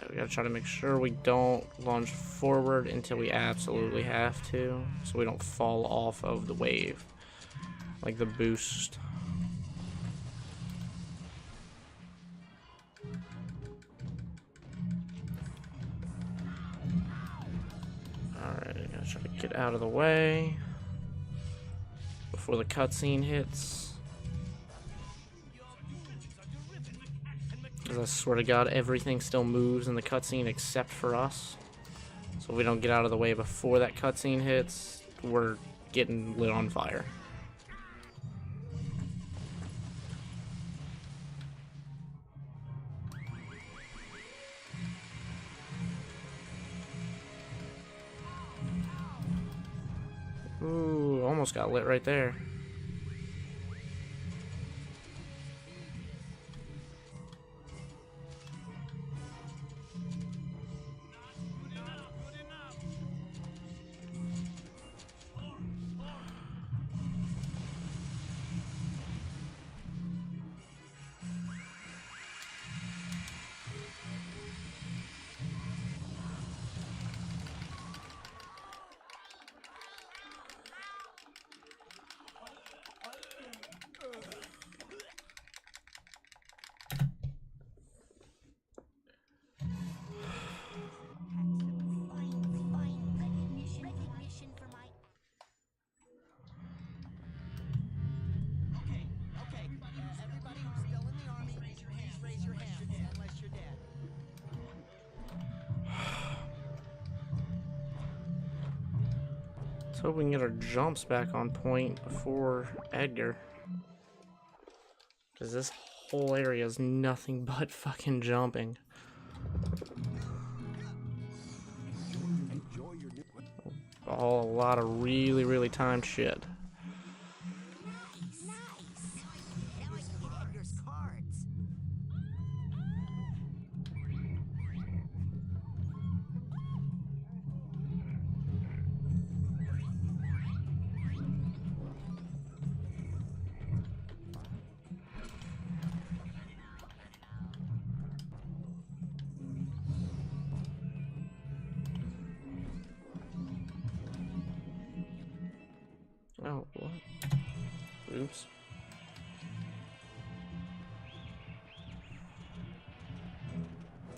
We gotta try to make sure we don't launch forward until we absolutely have to, so we don't fall off of the wave. like the boost. Alright, gotta try to get out of the way before the cutscene hits. Because I swear to God, everything still moves in the cutscene except for us. So if we don't get out of the way before that cutscene hits, we're getting lit on fire. Ooh, almost got lit right there. Recognition for my. Okay. Everybody who's still in the army, please raise your hands unless you're dead. Let's hope we can get our jumps back on point before Edgar. Because this whole area is nothing but fucking jumping. A lot of really timed shit. Nice. Now I can get Edgar's cards. Oh, what? Oops.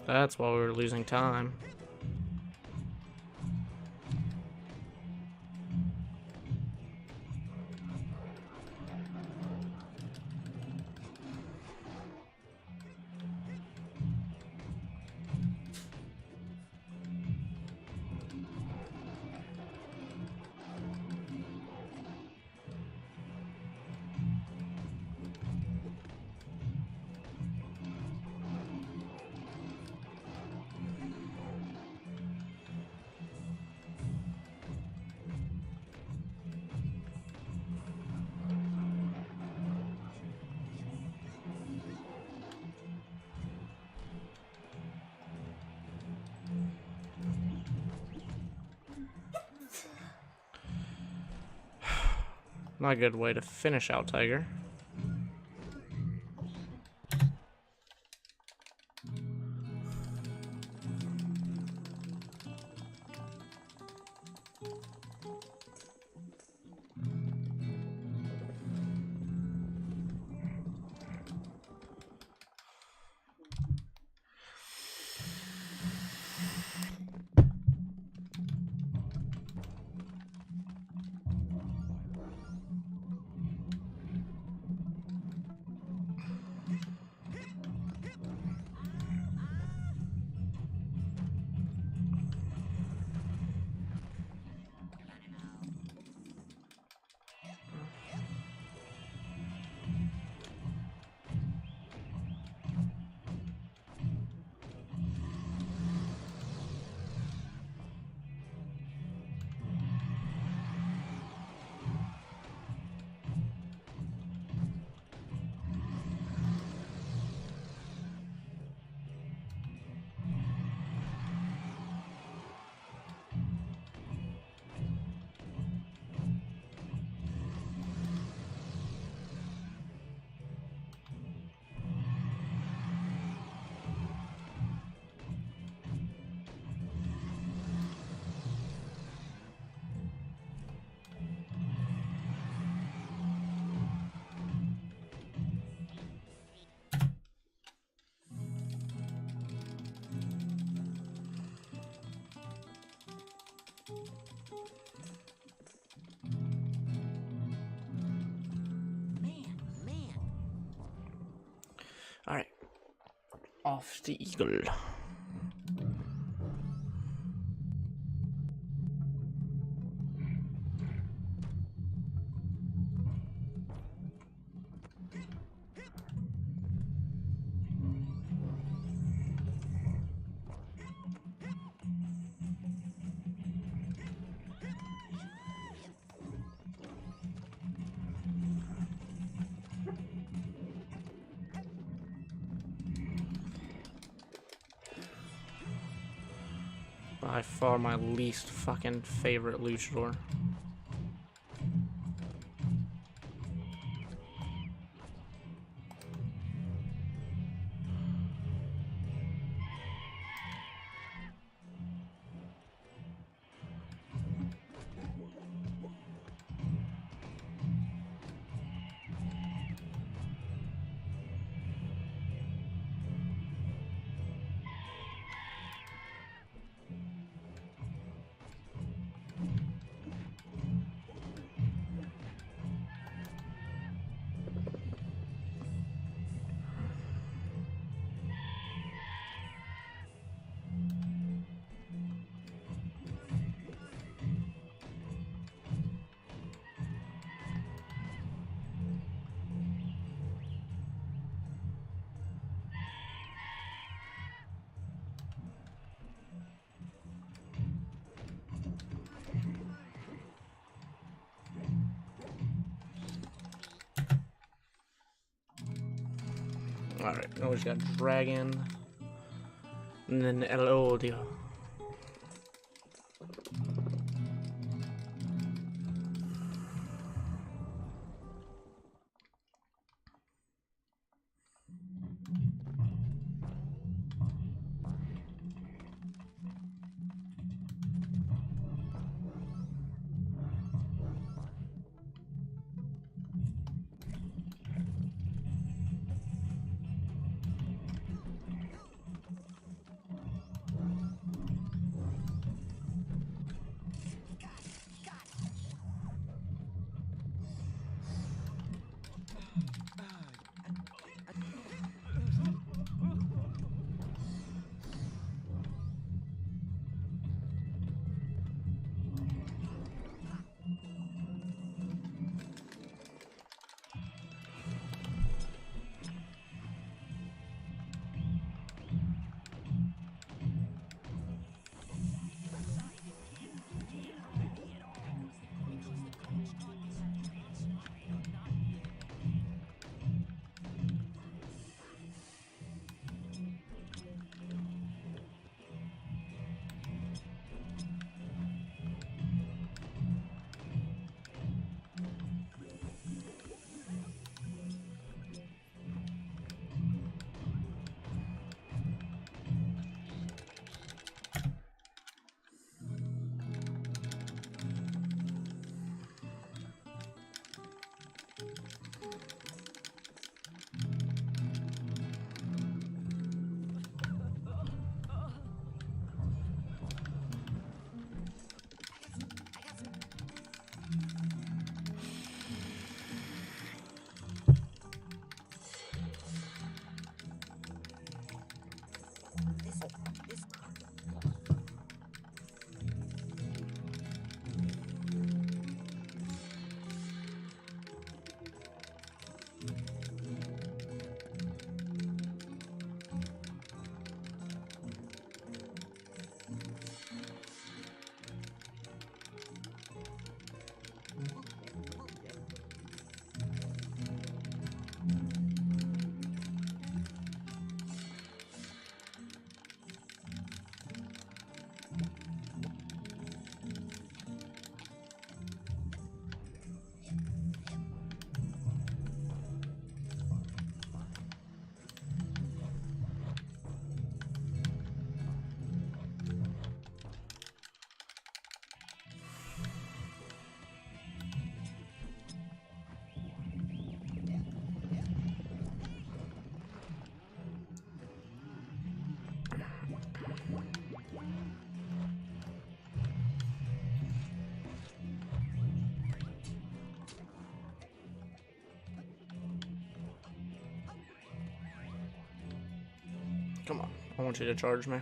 That's why we were losing time. Not a good way to finish out Tiger. Soft eagle. By far my least fucking favorite luchador. Alright, now we just got Dragon. And then El Odio. Come on. I want you to charge me.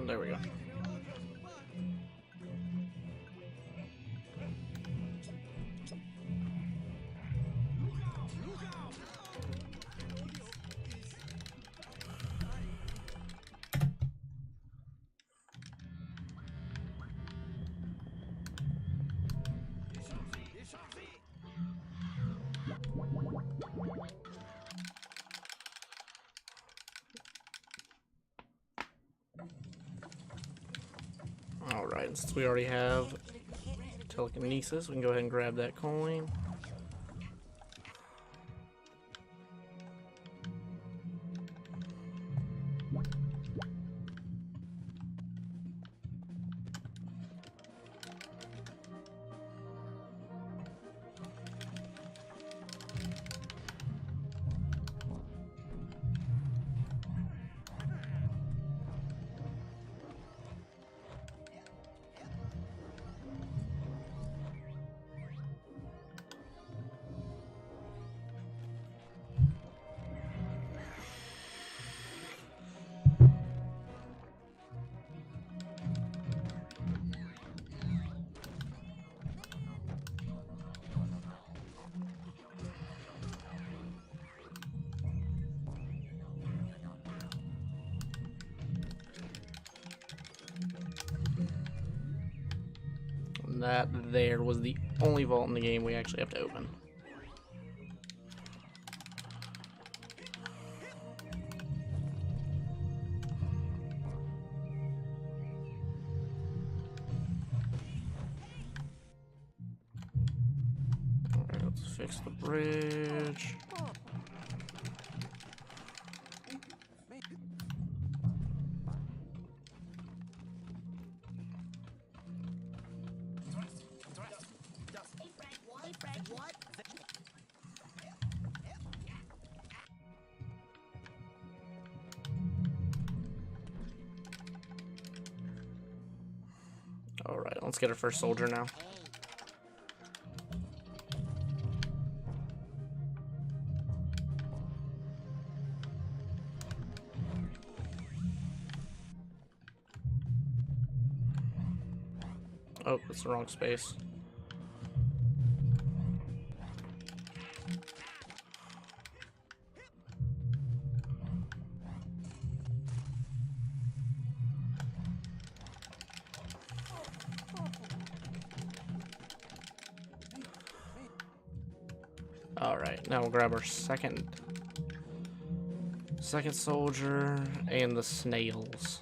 There we go. Alright, since we already have telekinesis, we can go ahead and grab that coin. That there was the only vault in the game we actually have to open. Alright, let's fix the bridge. Alright, let's get our first soldier now. Oh, that's the wrong space. Alright, now we'll grab our second soldier and the snails.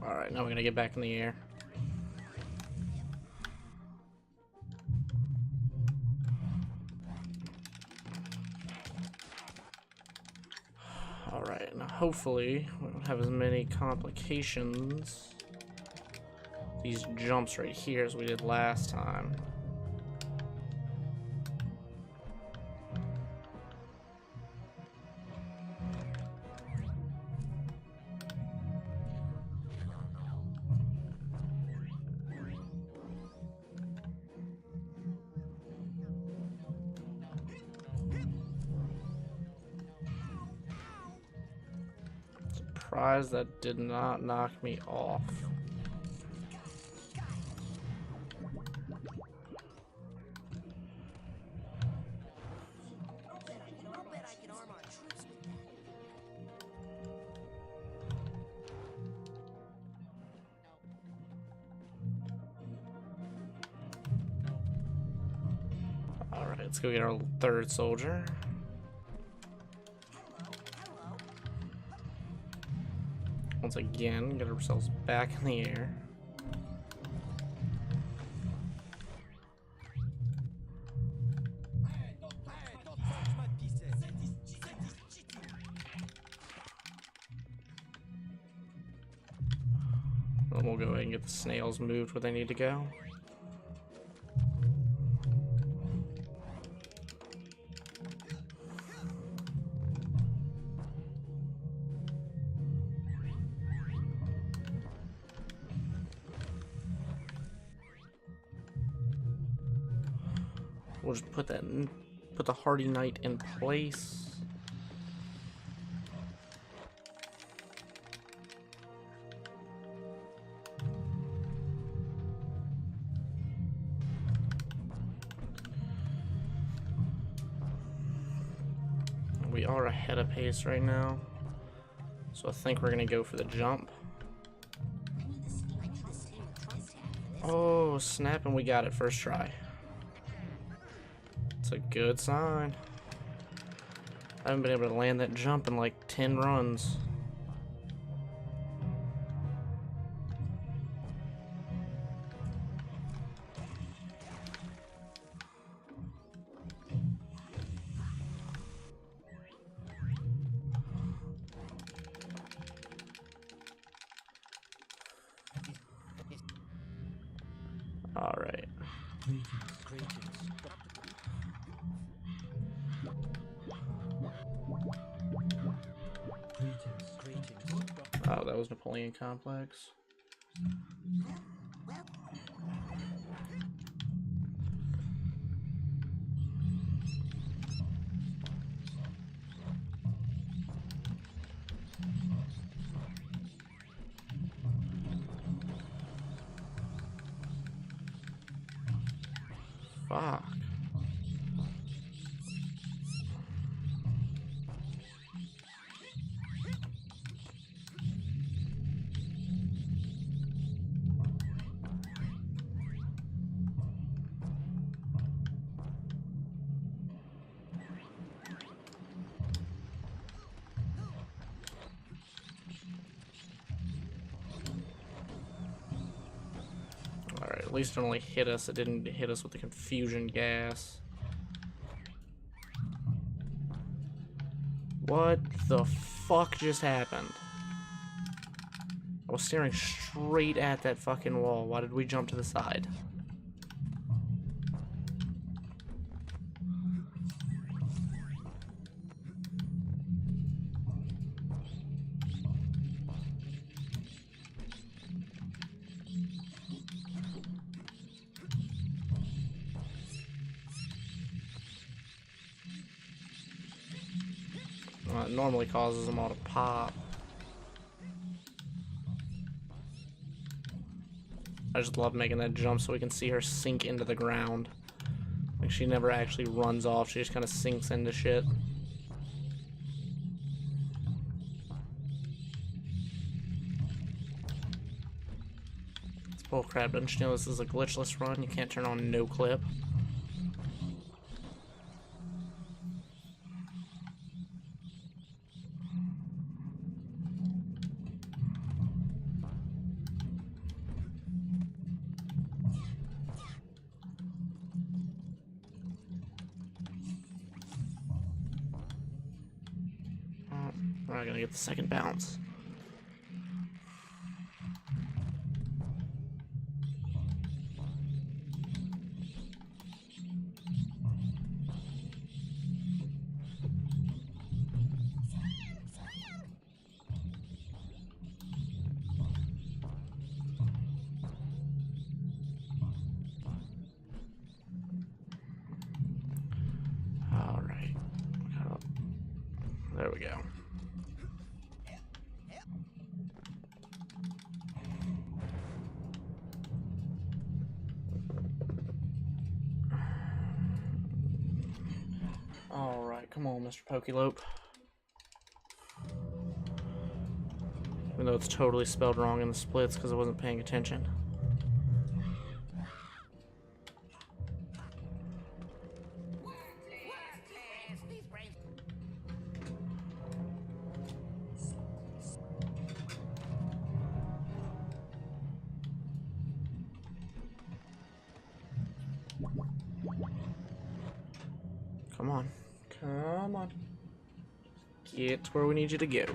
Alright, now we're gonna get back in the air. Alright, now hopefully we don't have as many complications. These jumps right here as we did last time. surprised that did not knock me off. Alright, let's go get our third soldier. Once again, get ourselves back in the air. Then we'll go ahead and get the snails moved where they need to go. We'll just put the Hardy Knight in place. We are ahead of pace right now, so I think we're gonna go for the jump. Oh, snap, and we got it first try. It's a good sign. I haven't been able to land that jump in like 10 runs. All right. Oh, that was Napoleon Complex. Fuck. Alright, at least it only hit us. It didn't hit us with the confusion gas. What the fuck just happened? I was staring straight at that fucking wall. Why did we jump to the side? It normally causes them all to pop. I just love making that jump so we can see her sink into the ground. Like, she never actually runs off, she just kind of sinks into shit. It's bullcrap, don't you know this is a glitchless run? You can't turn on no clip. We're not gonna get the second bounce. All right. There we go. Come on, Mr. Pokelope. Even though it's totally spelled wrong in the splits because I wasn't paying attention. These brains. Come on. Come on. Get to where we need you to go. Careful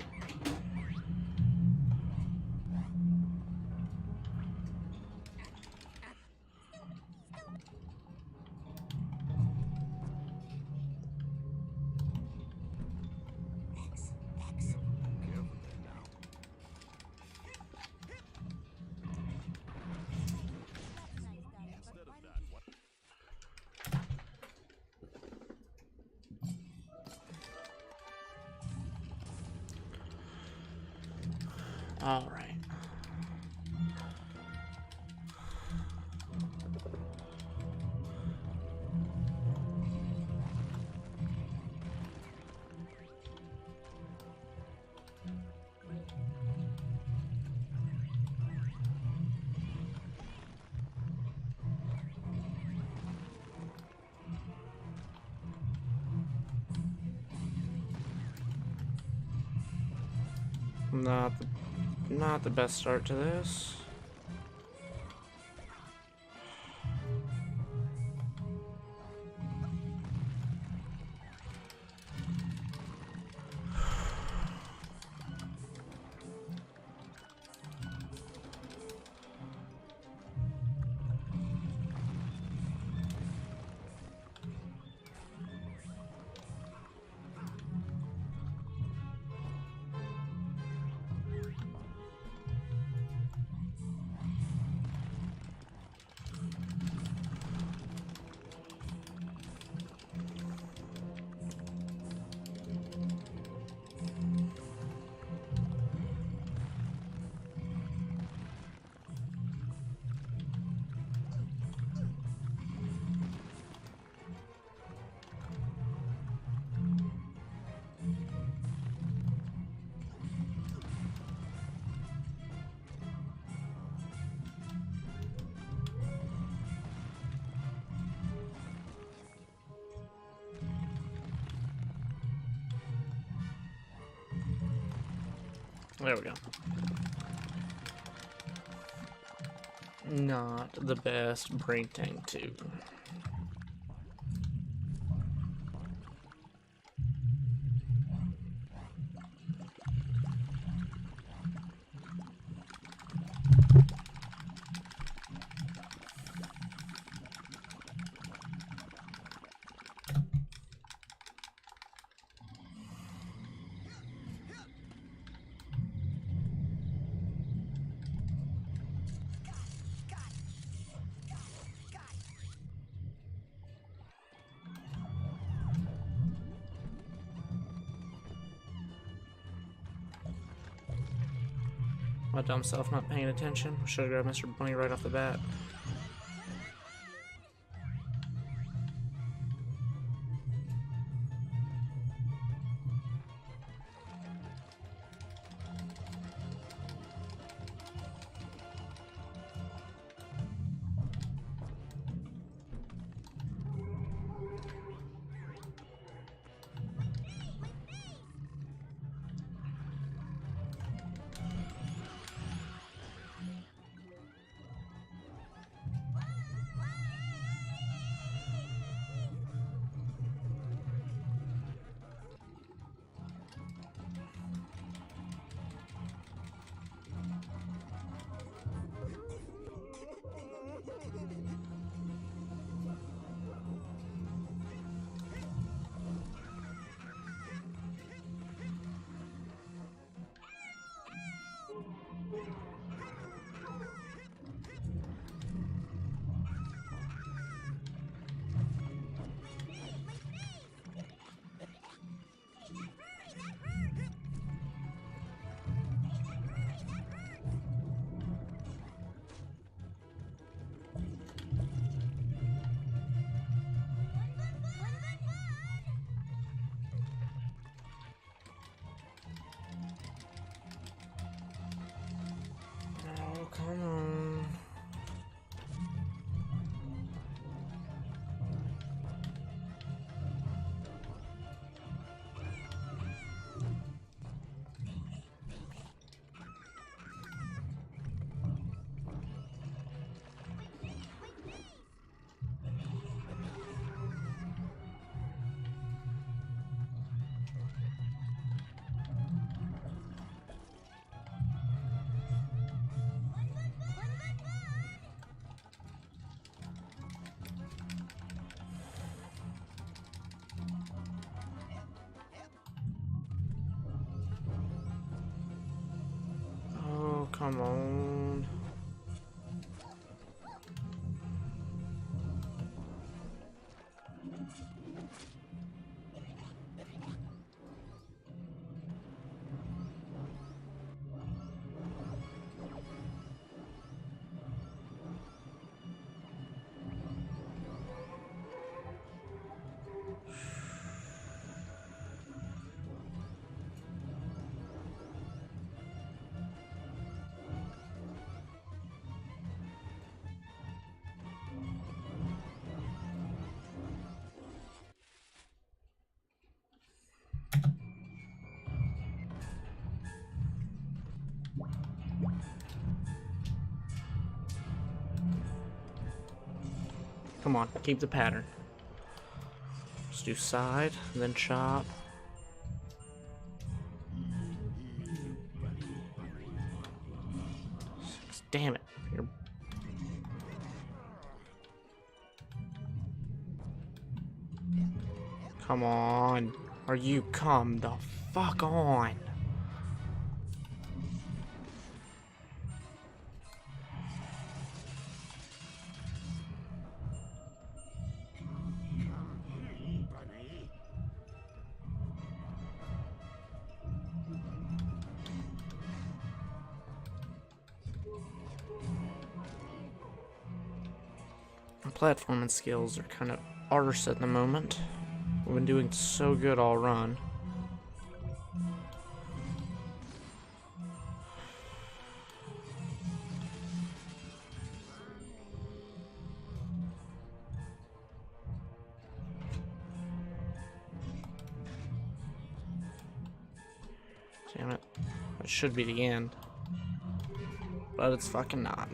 there now. Instead of that, what? All right. Not the best start to this. There we go. Not the best brain tank too. My dumb self not paying attention. Should have grabbed Mr. Bunny right off the bat. Come on. Come on, keep the pattern. Let's do side, and then chop. Damn it. You're... Come on. Are you come the fuck on? My platforming skills are kind of arse at the moment. We've been doing so good all run. Damn it. That should be the end. But it's fucking not.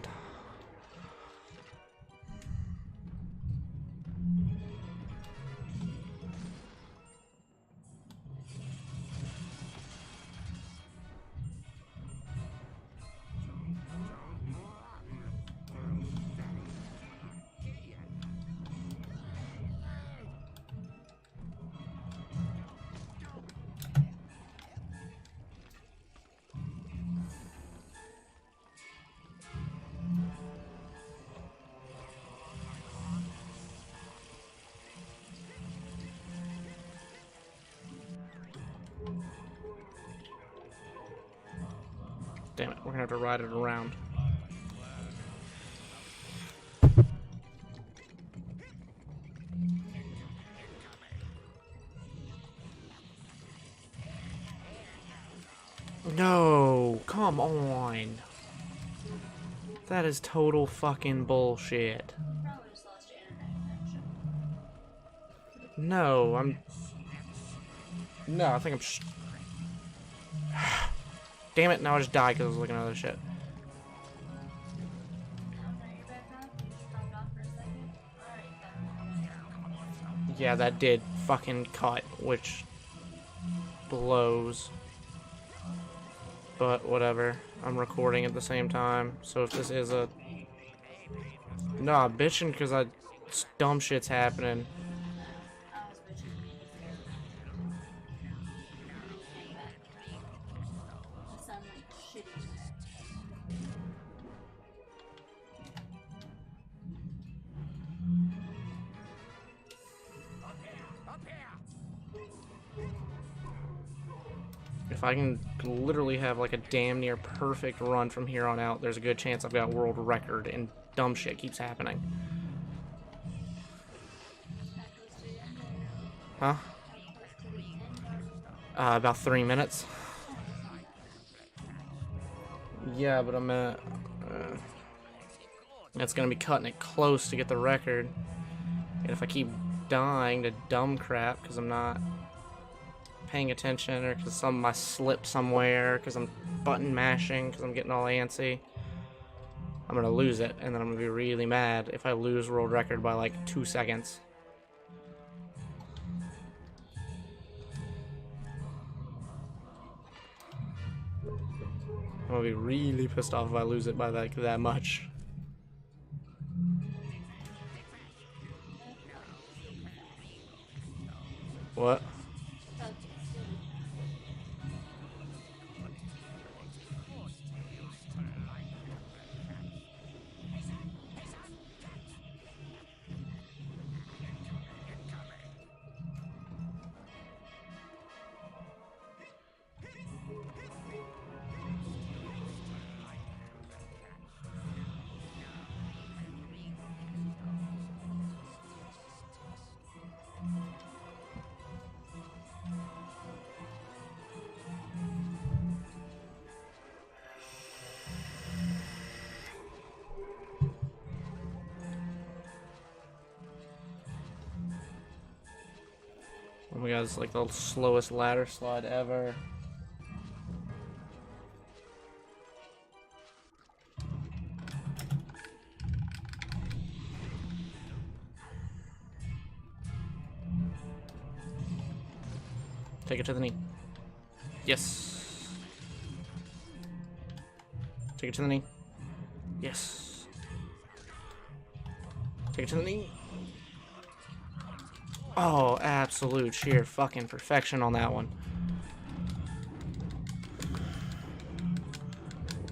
Damn it, we're gonna have to ride it around. No, come on. That is total fucking bullshit. Probably just lost your internet connection. No, No, I think I'm Damn it, now I just died because I was looking at other shit. Now you're back on. You just dropped off for a second. Alright, then. Yeah, that did fucking cut, which blows. But whatever. I'm recording at the same time, so if this is a... Nah, bitching because dumb shit's happening. I was bitching. You sound like shitty. If I can literally have like a damn near perfect run from here on out, there's a good chance I've got world record, and dumb shit keeps happening. Huh? About 3 minutes. Yeah, but I'm at... it's gonna be cutting it close to get the record. And if I keep dying to dumb crap because I'm not paying attention, or because I slip somewhere, because I'm button mashing, because I'm getting all antsy, I'm gonna lose it, and then I'm gonna be really mad if I lose world record by like 2 seconds. I'm gonna be really pissed off if I lose it by like that much. What? Oh my god, it's like the slowest ladder slide ever. Take it to the knee. Yes. Take it to the knee. Yes. Take it to the knee. Oh, absolute sheer fucking perfection on that one.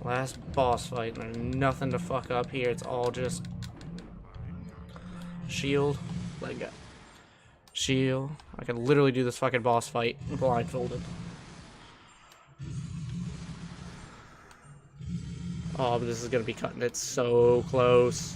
Last boss fight, and there's nothing to fuck up here. It's all just shield, let go. Shield. I can literally do this fucking boss fight blindfolded. Oh, but this is gonna be cutting it so close.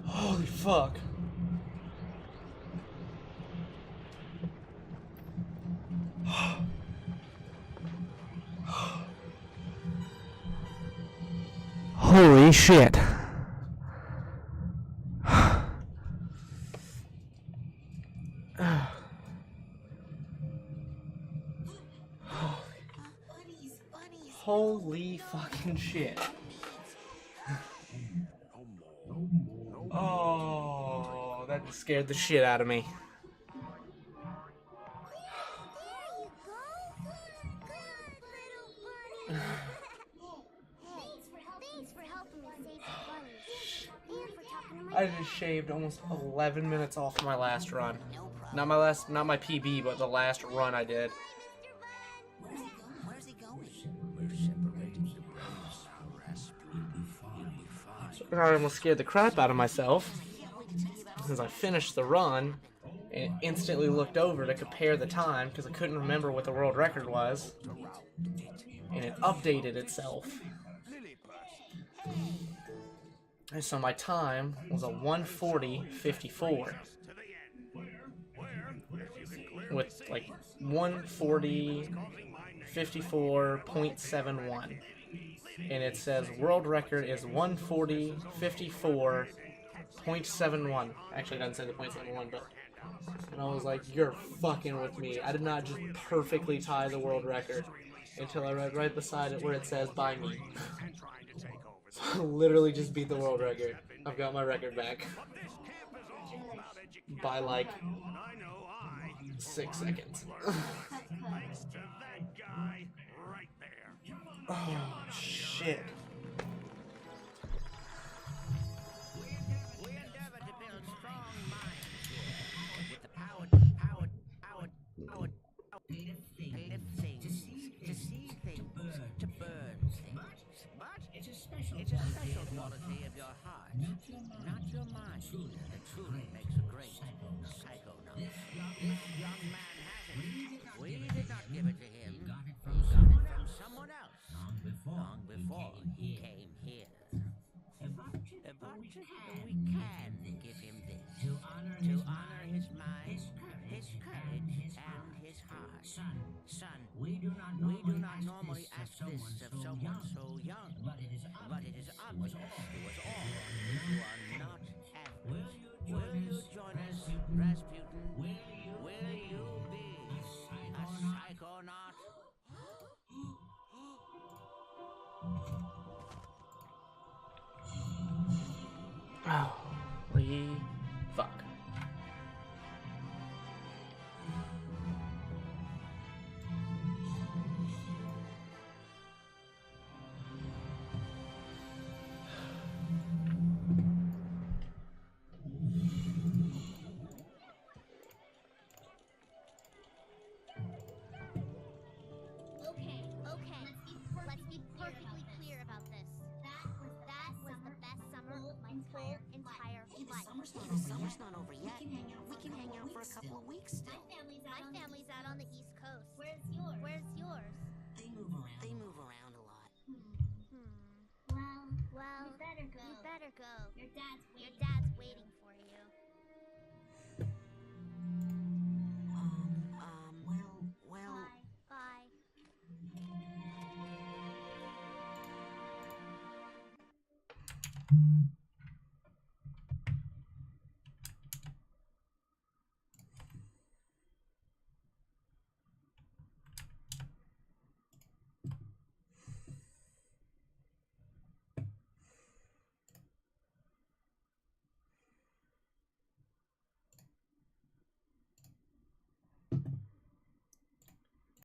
Holy fuck. Holy shit. Holy fucking shit. Oh, that just scared the shit out of me. Thanks for helping me save the bunnies. And for talking to my I just shaved almost 11 minutes off my last run. Not my PB, but the last run I did. Where's he going? We're separating the brains. Rasputin, you'll be fine. I almost scared the crap out of myself since I finished the run and instantly looked over to compare the time because I couldn't remember what the world record was, and it updated itself. And so my time was a 1:40:54 with like 1:40:54.71. And it says world record is 1:40:54.71. Actually, it doesn't say the .71, but. And I was like, you're fucking with me. I did not just perfectly tie the world record until I read right beside it where it says by me. So I literally just beat the world record. I've got my record back. By like 6 seconds. Oh, shit. We endeavor to build strong minds here. With the power to lift things, to see things, to burn things. But it's a special quality of your heart, not your mind, that truly makes a great psychonaut. This young man has it. We did not give it to him. He got it from someone else. Long before he came here. But we can give him this to honor his mind, his courage, and his heart. Son, we do not normally ask this of someone so young, but it is obvious to us all you are not average. Will you join us, Rasputin? Will you be a psychonaut? Holy fuck. couple of weeks still. My family's out on the East Coast. Where's yours? Where's yours? They move